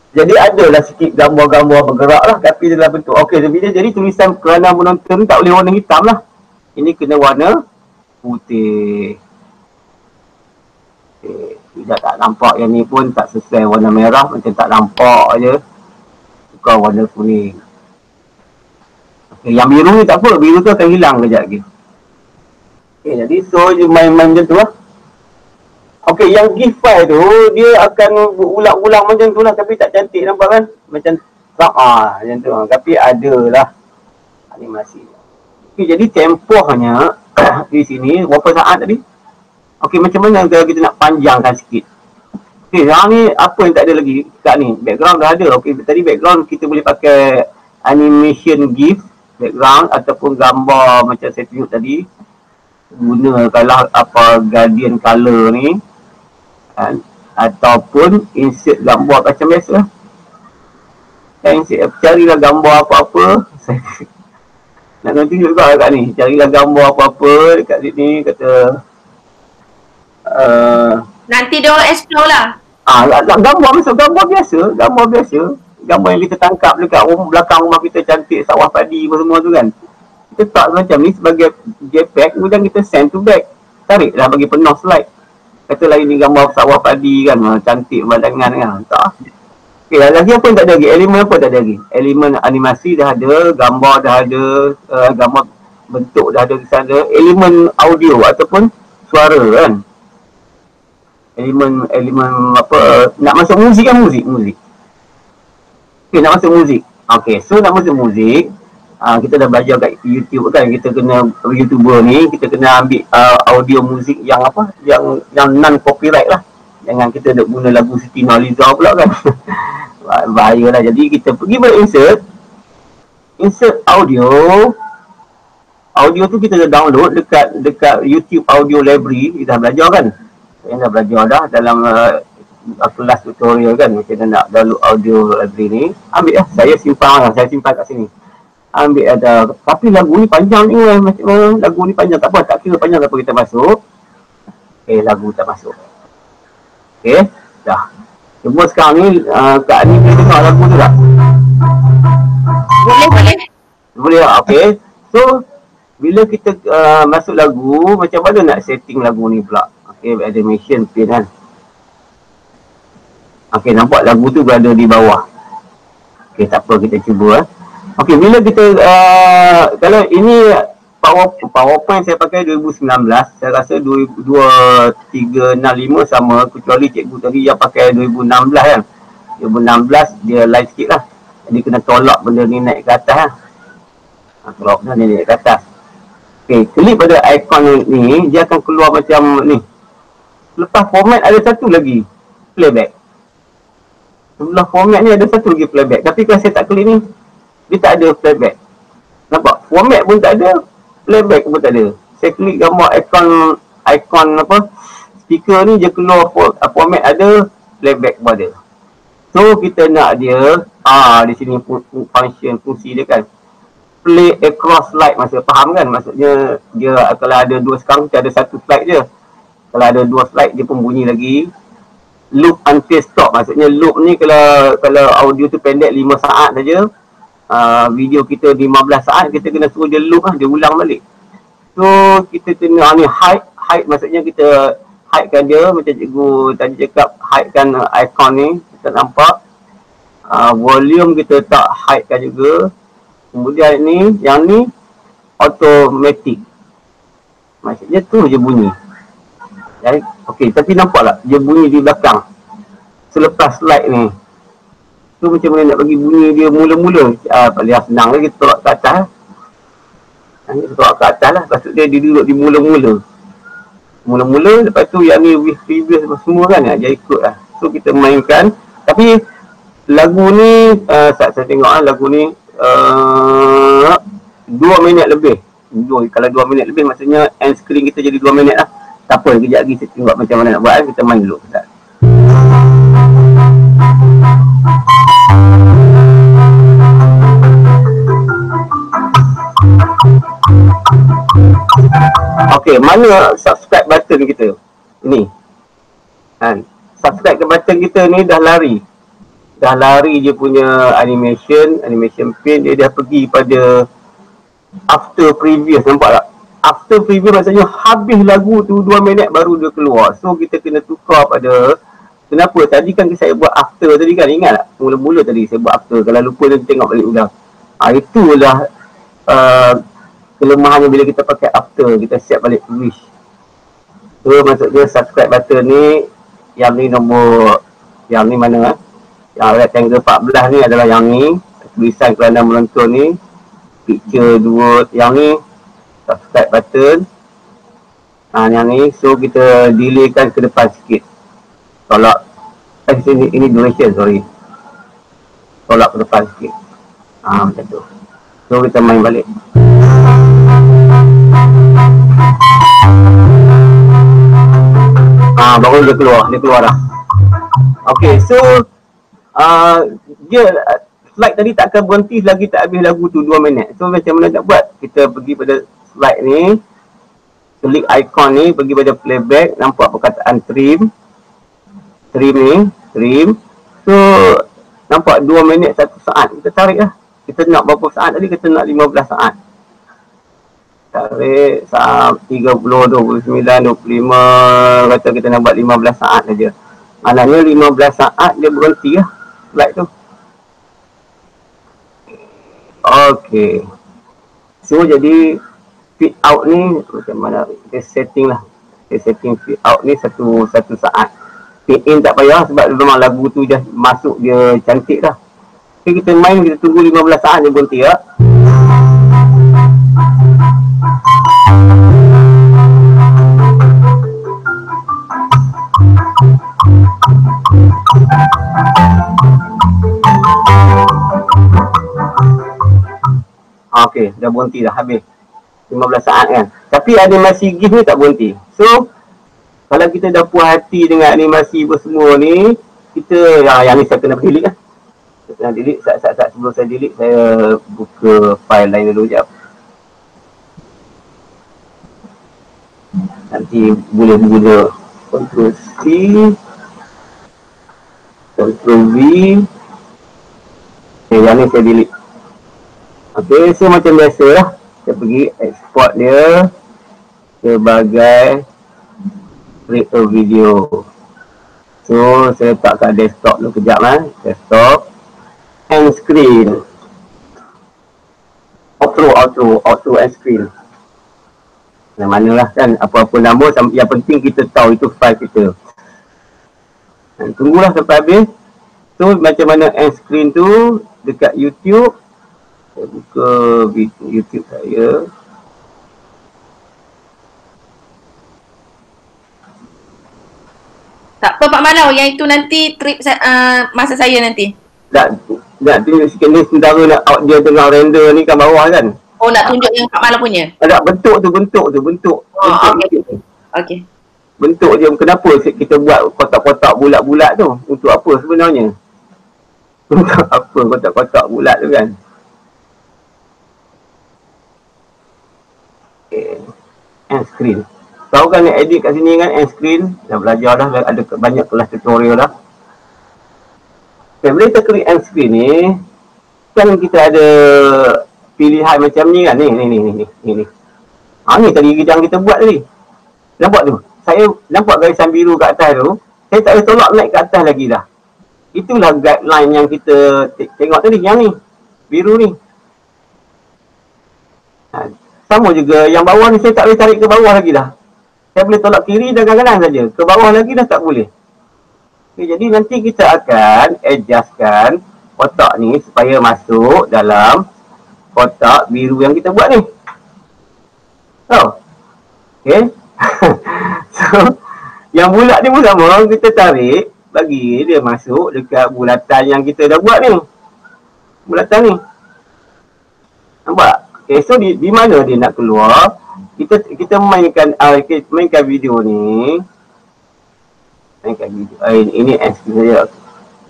Jadi adalah sikit gambar-gambar bergerak lah, tapi dalam bentuk. Okey, jadi tulisan kerana menonton tak boleh warna hitam lah. Ini kena warna putih. Okay. Tidak tak nampak yang ni pun tak sesuai warna merah, macam tak nampak je. Tukar warna kuning. Okay, yang biru ni tak apa, biru tu akan hilang kejap lagi. Okay, jadi so je main-main macam tu lah. Okey, yang GIF file tu dia akan berulang-ulang macam tu lah, tapi tak cantik nampak kan? Macam macam tu. Tapi adalah animasi. Okey, jadi tempohnya di sini berapa saat tadi? Okey, macam mana kalau kita nak panjangkan sikit? Okey, sekarang ni apa yang tak ada lagi kat ni? Background dah ada. Okey, tadi background kita boleh pakai animation GIF background ataupun gambar macam saya tunjuk tadi. Gunakanlah apa gradient color ni. Ataupun insert gambar macam biasa. Carilah gambar apa-apa. Nak tunjuk juga kat ni. Carilah gambar apa-apa dekat sini. Kata nanti dia orang explore lah. Gambar masuk gambar biasa. Gambar yang kita tangkap dekat belakang rumah kita, cantik, sawah padi apa semua tu kan. kita tak macam ni sebagai JPEG, kemudian kita send to back. Tariklah bagi penuh slide. Kata lain ni gambar sawah padi kan, cantik pemandangan kan. Tak. Okey, lagi apa yang tak ada lagi? Elemen apa tak ada lagi? Elemen animasi dah ada, gambar dah ada, gambar bentuk dah ada di sana. Elemen audio ataupun suara kan. Elemen apa, nak masuk muzik kan, muzik. Okey, nak masuk muzik. Okey, so nak masuk muzik, kita dah belajar kat YouTube kan, kita kena YouTuber ni, kita kena ambil audio muzik yang apa, yang non copyright lah. Jangan kita nak guna lagu Siti Nurhaliza pula kan. Bahaya lah. Jadi kita pergi pada insert audio tu kita dah download dekat YouTube Audio Library. Kita dah belajar kan, saya dah belajar dah dalam kelas tutorial kan, kita nak download audio library ni. Ambil lah, saya simpan kat sini. Ambil ada, tapi lagu ni panjang ni macam mana, lagu ni panjang tak apa, tak kira panjang tak apa, kita masuk. Lagu tak masuk. Dah. Cuma sekarang ni Kak Ani boleh dengar lagu tu tak? Boleh lah, so bila kita masuk lagu, macam mana nak setting lagu ni pula? Animation pin kan. Nampak lagu tu berada di bawah. Tak apa, kita cuba. Bila kita kalau ini PowerPoint saya pakai 2019, saya rasa 2365 sama, kecuali cikgu tadi yang pakai 2016 kan. 2016 dia lain sikit lah. Jadi kena tolak benda ni naik ke atas lah. Tolak benda ni naik ke atas. Klik pada ikon ni, dia akan keluar macam ni. Lepas format ada satu lagi, playback. Sebelah format ni ada satu lagi playback. Tapi kalau saya tak klik ni, dia tak ada playback. Nampak? Format pun tak ada, playback pun tak ada. Saya klik gambar ikon apa, speaker ni, dia keluar format ada, playback pun ada. So kita nak dia, di sini function fungsi dia kan, play across slide. Maksudnya faham kan? Maksudnya dia kalau ada dua, sekarang kita ada satu slide je. Kalau ada dua slide dia pun bunyi lagi. Loop until stop, maksudnya loop ni kalau audio tu pendek 5 saat saja, video kita 15 saat, kita kena suruh dia loop lah, dia ulang balik. So kita kena ni hide maksudnya kita hidekan dia, macam cikgu tadi cakap, hidekan ikon ni, kita nampak. Volume kita tak hidekan juga. Kemudian ni, yang ni automatic, maksudnya tu je bunyi. Tapi nampak tak dia bunyi di belakang selepas slide ni. Tu macam mana nak bagi bunyi dia mula-mula? Paling senang lagi, kita tolak ke atas. Kita tolak ke atas lah. Lepas tu dia duduk di mula-mula. Lepas tu yang ni with previous semua kan, dia ikut lah. So kita mainkan. Tapi lagu ni, saya tengok lagu ni 2 minit lebih. Kalau 2 minit lebih maksudnya end screen kita jadi 2 minit lah. Tak apa, kejap lagi saya tengok macam mana nak buat. Kita main dulu. Mana subscribe button kita? Ni. Subscribe ke button kita ni dah lari. Dah lari dia punya animation pin. Dia dah pergi pada after previous. Nampak tak? After preview maksudnya habis lagu tu 2 minit baru dia keluar. So kita kena tukar pada, kenapa? Tadi kan saya buat after tadi kan, ingat tak? Mula-mula tadi saya buat after. Kalau lupa dia tengok balik ulang. Itulah kelemahannya bila kita pakai after, kita set balik wish. So maksudnya subscribe button ni, yang ni nombor, yang ni mana? Yang rectangle 14 ni adalah yang ni. Tulisan kerana menonton ni. Picture 2, yang ni subscribe button. Yang ni, so kita delaykan ke depan sikit. Tolak sini, ini duration, sorry. Tolak ke depan sikit. Macam tu. So kita main balik. Baru dia keluar dah. Okay, so dia slide tadi tak akan berhenti lagi tak habis lagu tu 2 minit. So macam mana nak buat? Kita pergi pada slide ni, klik ikon ni, pergi pada playback, nampak perkataan trim ni, so nampak 2 minit 1 saat, kita tarik lah. Kita nak berapa saat tadi? Kita nak 15 saat. tarik 30, 29, 25, kata kita nak buat 15 saat saja. Maknanya 15 saat dia berhenti lah slide tu. Okey. So jadi feed out ni macam mana kita setting lah. Kita setting feed out ni satu saat. Feed in tak payah sebab memang lagu tu dah masuk dia cantik dah. Okay, kita main, kita tunggu 15 saat dia berhenti ya. Okey, dah berhenti dah, habis 15 saat kan. Tapi animasi GIF ni tak berhenti. So kalau kita dah puas hati dengan animasi semua ni, kita yang ni saya kena delete lah. Saya kena delete. Saat sebelum saya delete, saya buka file lain dulu sekejap. Nanti boleh guna Ctrl C, Ctrl V. Okay, yang ni saya delete. Okay, so macam biasa lah. Saya pergi export dia sebagai create a video. So, saya letak kat desktop dulu kejap kan. Desktop. End screen. Auto end screen. Mana lah kan, apa-apa nama, yang penting kita tahu itu file kita. Dan tunggulah sampai habis. So, macam mana end screen tu dekat YouTube. Saya buka YouTube saya. Tak apa Pak Malau, yang itu nanti trip masa saya nanti. Tak tu sekali sementara nak out dia tengah render ni kan bawah kan. Oh, nak tunjuk yang Pak Malau punya? Ada bentuk tu. Oh, okey. Bentuk dia, kenapa kita buat kotak-kotak bulat-bulat tu? Untuk apa sebenarnya? Untuk apa kotak-kotak bulat tu kan? Okay. End screen. Tahu kan nak edit kat sini kan, end screen. Dah belajar dah, ada banyak kelas tutorial dah. Okay, bila kita create end screen ni, kan kita ada pilihan macam ni kan, ni. Ni tadi yang kita buat tadi. Nampak tu? Saya nampak garisan biru kat atas tu, saya tak boleh tolak naik ke atas lagi dah. Itulah guideline yang kita tengok tadi, yang ni, biru ni. Sama juga yang bawah ni, saya tak boleh tarik ke bawah lagi dah. Saya boleh tolak kiri dan kanan saja. Ke bawah lagi dah tak boleh. Okay, jadi nanti kita akan adjustkan kotak ni supaya masuk dalam kotak biru yang kita buat ni. Okay. So, yang bulat ni pun sama. Kita tarik, bagi dia masuk dekat bulatan yang kita dah buat ni. Bulatan ni. Nampak? Okay, so di mana dia nak keluar? Kita mainkan video ni. Mainkan video. Ini end-screen saja.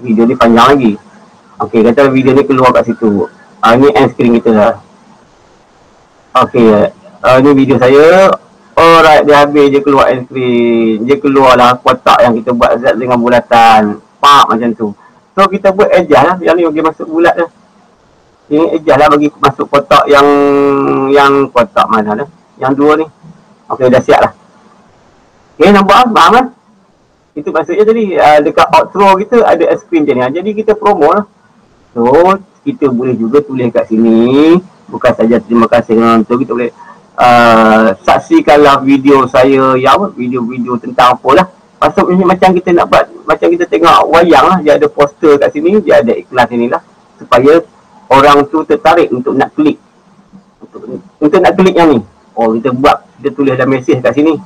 Video ni panjang lagi. Okey, kata video ni keluar kat situ. Ini end-screen kita lah. Okey, ni video saya. Alright, dia habis je keluar end-screen. Dia keluarlah kotak yang kita buat dengan bulatan. Pak macam tu. So kita buat adjust lah. Yang ni bagi masuk bulat dah. Ini adjust lah bagi masuk kotak yang kotak mana dah. Yang dua ni. Okey, dah siap lah. Okey, nampak lah? Faham kan? Itu maksudnya tadi, dekat outro kita ada screen macam ni. Jadi kita promo lah. So, kita boleh juga tulis kat sini. Bukan saja terima kasih menonton. Kita boleh saksikanlah video saya yang video-video tentang apa lah. Maksudnya macam kita nak buat, macam kita tengok wayang lah. Dia ada poster kat sini, dia ada iklan sini lah. Supaya orang tu tertarik untuk nak klik. Untuk nak klik yang ni. Oh, kita buat, kita tulis dalam mesej kat sini.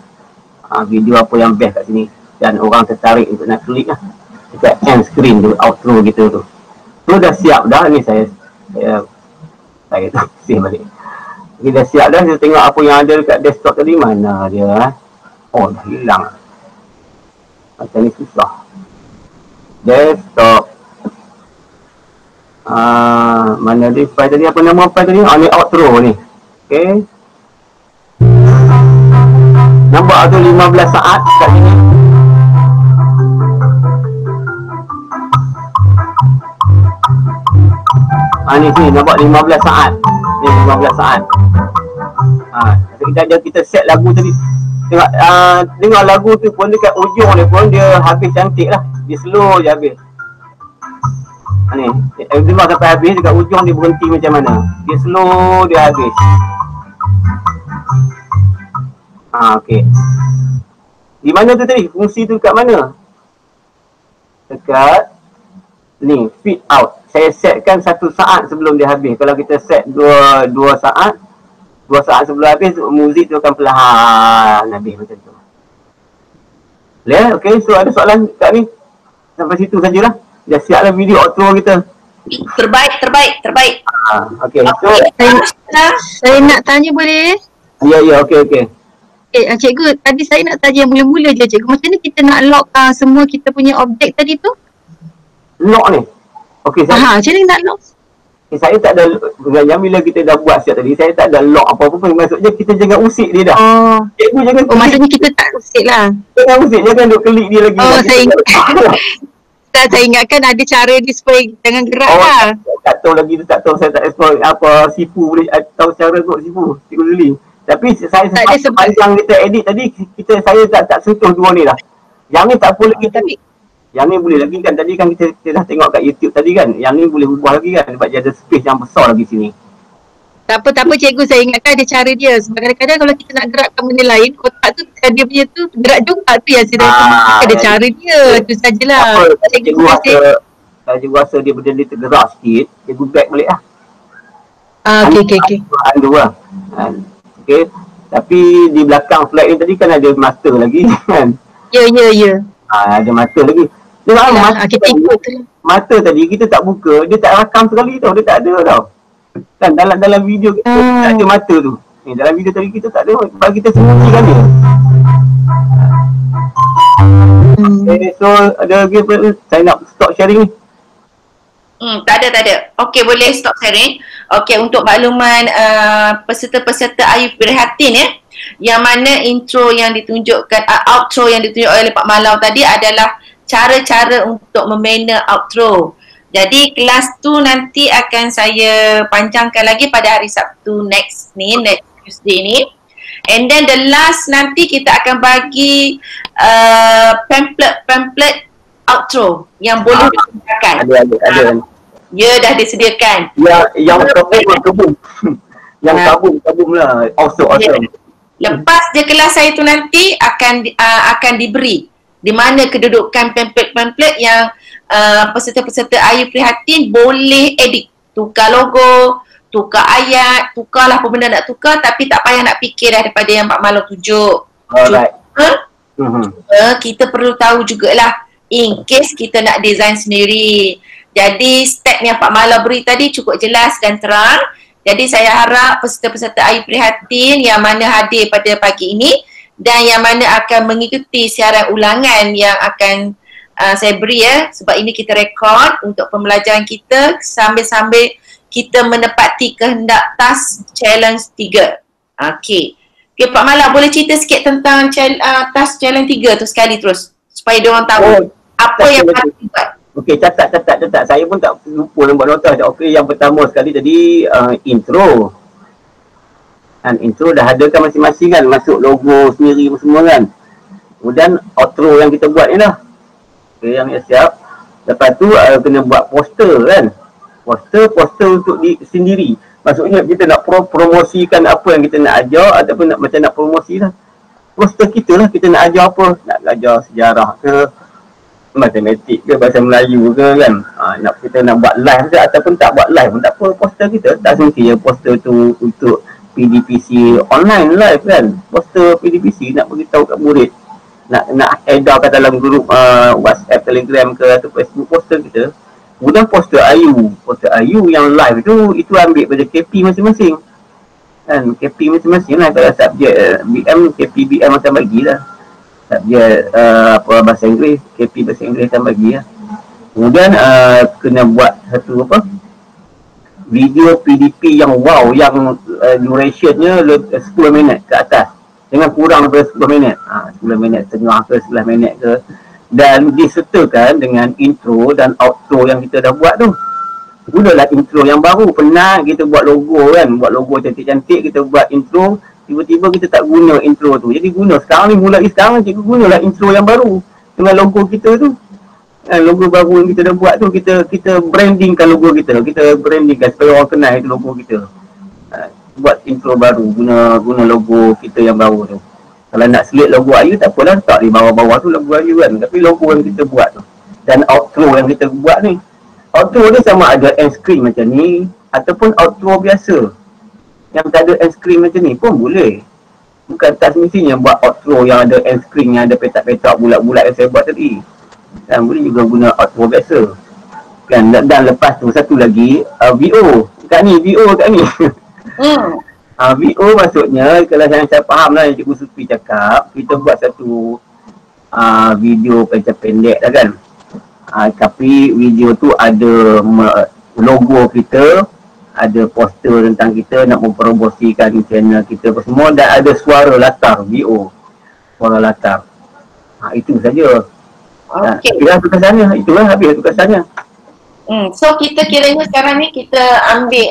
Video apa yang best kat sini. Dan orang tertarik untuk nak klik lah. Dekat end screen tu, outro kita tu. Tu dah siap dah. Ni saya tu save balik. Kita dah siap dah. Kita tengok apa yang ada dekat desktop tadi. Mana dia? Oh, dah hilang. Macam ni susah. Desktop. Mana dia file tadi? Apa nama file tadi? Ni outro ni. Okay. Nampak tu 15 saat kat sini. Ni sini nampak 15 saat. Ni 15 saat. Kita set lagu tadi. Dengar lagu tu pun dekat ujung dia pun dia habis cantik lah. Dia slow je habis. Ni, dengar sampai habis dekat ujung dia berhenti macam mana. Dia slow dia habis. Okey. Di mana tu tadi? Fungsi tu kat mana? Dekat ni, feed out. Saya setkan 1 saat sebelum dia habis. Kalau kita set 2 saat, 2 saat sebelum habis, muzik tu akan perlahan habis macam tu. Boleh? Okey, so ada soalan kat ni? Sampai situ sajalah. Dah siaplah video outro kita. Terbaik. Okey, so Saya nak tanya boleh? Ya, okey. Cikgu, tadi saya nak tanya yang mula-mula je cikgu. Macam mana kita nak lock semua kita punya objek tadi tu? Lock ni? Okey, Macam mana nak lock? Saya tak ada, yang bila kita dah buat siap tadi, saya tak ada lock apa-apa pun. Maksudnya kita jangan usik dia dah. Cikgu jangan maksudnya kita tak usik lah. Jangan usik, jangan duk klik dia lagi. Saya ingat. Saya ingatkan ada cara dia supaya jangan gerak lah. Tak tahu lagi, tak tahu, saya tak explore apa sifu boleh tahu cara kot sifu, Cikgu Lili. Tapi saya sepanjang kita edit tadi, saya tak sentuh 2 ni lah. Yang ni tak boleh kita. Yang ni boleh lagi kan, tadi kan kita dah tengok kat YouTube tadi kan. Yang ni boleh ubah lagi kan, sebab dia ada space yang besar lagi sini. Tak apa cikgu, saya ingatkan ada cara dia. Sebab kadang-kadang kalau kita nak gerakkan benda lain, kotak tu dia punya tu gerak juga tu yang saya ada cara dia. Tu sajalah. Cikgu rasa dia benda ni tergerak sikit, cikgu back balik lah. Okey. Undo lah. Okey. Tapi di belakang flight ni tadi kan ada master lagi kan. Ya. Ada master lagi. Tengok kita ikut tu lah. Mata tadi kita tak buka, dia tak rakam sekali tau, dia tak ada tau. Kan dalam video kita tak ada mata tu. Ni dalam video tadi kita tak ada, sebab kita sembunyikan dia. So ada lagi apa? Saya nak stop sharing ni. Tak ada. Okey, boleh stop sharing. Okey, untuk makluman peserta-peserta Ayu Prihatin ya. Yang mana intro yang ditunjukkan, outro yang ditunjukkan oleh Pak Malau tadi adalah cara-cara untuk membina outro. Jadi kelas tu nanti akan saya panjangkan lagi pada hari Sabtu next Tuesday ni. And then the last nanti kita akan bagi pamphlet outro yang boleh digunakan. Ada. Ya, dah disediakan. Yang kabum. Yang kabum lah. Awesome. Lepas je kelas saya tu nanti akan diberi di mana kedudukan pamphlet yang peserta-peserta Ayu Prihatin boleh edit, tukar logo, tukar ayat, tukarlah apa benda nak tukar, tapi tak payah nak fikir daripada yang Pak Malau tunjuk. Alright. Kita perlu tahu jugalah in case kita nak design sendiri. Jadi step yang Pak Malau beri tadi cukup jelas dan terang. Jadi saya harap peserta-peserta Ayu Prihatin yang mana hadir pada pagi ini dan yang mana akan mengikuti siaran ulangan yang akan saya beri ya, sebab ini kita rekod untuk pembelajaran kita sambil-sambil kita menepati kehendak task challenge 3. Okey, Pak Malau boleh cerita sikit tentang task challenge 3 tu sekali terus supaya diorang tahu apa yang harus dibuat. Okey, catat. Saya pun tak lupa nak buat nota. Okey, yang pertama sekali tadi intro. Dan intro dah ada kan masing-masing kan, masuk logo sendiri semua kan. Kemudian outro yang kita buat ni lah. Okey, yang siap. Lepas tu kena buat poster kan. Poster untuk sendiri. Maksudnya kita nak promosikan apa yang kita nak ajar ataupun macam nak promosi lah. Poster kita lah, kita nak ajar apa. Nak ajar sejarah ke, matematik ke, bahasa Melayu ke kan. Kita nak buat live ke ataupun tak buat live pun tak apa. Poster kita tak semestinya poster tu untuk PDPC online live kan. Poster PDPC nak beritahu kat murid, nak edarkan dalam grup WhatsApp, Telegram ke atau Facebook, poster kita. Kemudian poster Ayu yang live tu, itu ambil pada KP masing-masing kan. KP masing-masing lah. Kalau subjek BM, KP BM akan bagilah. Subjek bahasa Inggeris, KP bahasa Inggeris akan bagi lah. Kemudian kena buat satu video PDP yang wow, yang durationnya 10 minit ke atas, jangan kurang daripada 10 minit. 10 minit setengah ke 11 minit ke, dan disertakan dengan intro dan outro yang kita dah buat tu. gunalah intro yang baru. Penat kita buat logo kan, buat logo cantik-cantik, kita buat intro, tiba-tiba kita tak guna intro tu. Jadi guna sekarang ni, mulai sekarang cikgu gunalah intro yang baru dengan logo kita tu. Logo baru yang kita dah buat tu, kita brandingkan logo kita brandingkan supaya orang kenal itu logo kita. Buat intro baru, guna logo kita yang baru tu. Kalau nak select logo Ayu tak apalah, letak di bawah-bawah tu logo Ayu kan. Tapi logo yang kita buat tu dan outro yang kita buat ni, outro ni sama ada end screen macam ni ataupun outro biasa yang tak ada end screen macam ni pun boleh. Bukan tak semestinya buat outro yang ada end screen, yang ada petak-petak bulat-bulat yang saya buat tadi. Dan boleh juga guna outro biasa kan. Dan lepas tu satu lagi, VO kat ni. VO maksudnya, kalau saya faham lah yang Cikgu Sufi cakap, kita buat satu video macam pendek dah kan. Tapi video tu ada logo kita, ada poster tentang kita, nak mempromosikan channel kita apa semua, dan ada suara latar, VO, suara latar. Itu saja. Itulah tugasannya, itulah habis tugasannya. So kita kiranya sekarang ni kita ambil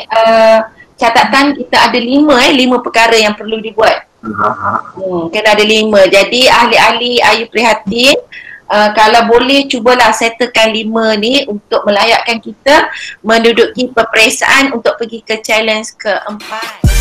catatan, kita ada 5 perkara yang perlu dibuat. Kena ada 5. Jadi ahli-ahli Ayu prihatin, kalau boleh cubalah settlekan 5 ni untuk melayakkan kita menduduki peperiksaan untuk pergi ke challenge keempat.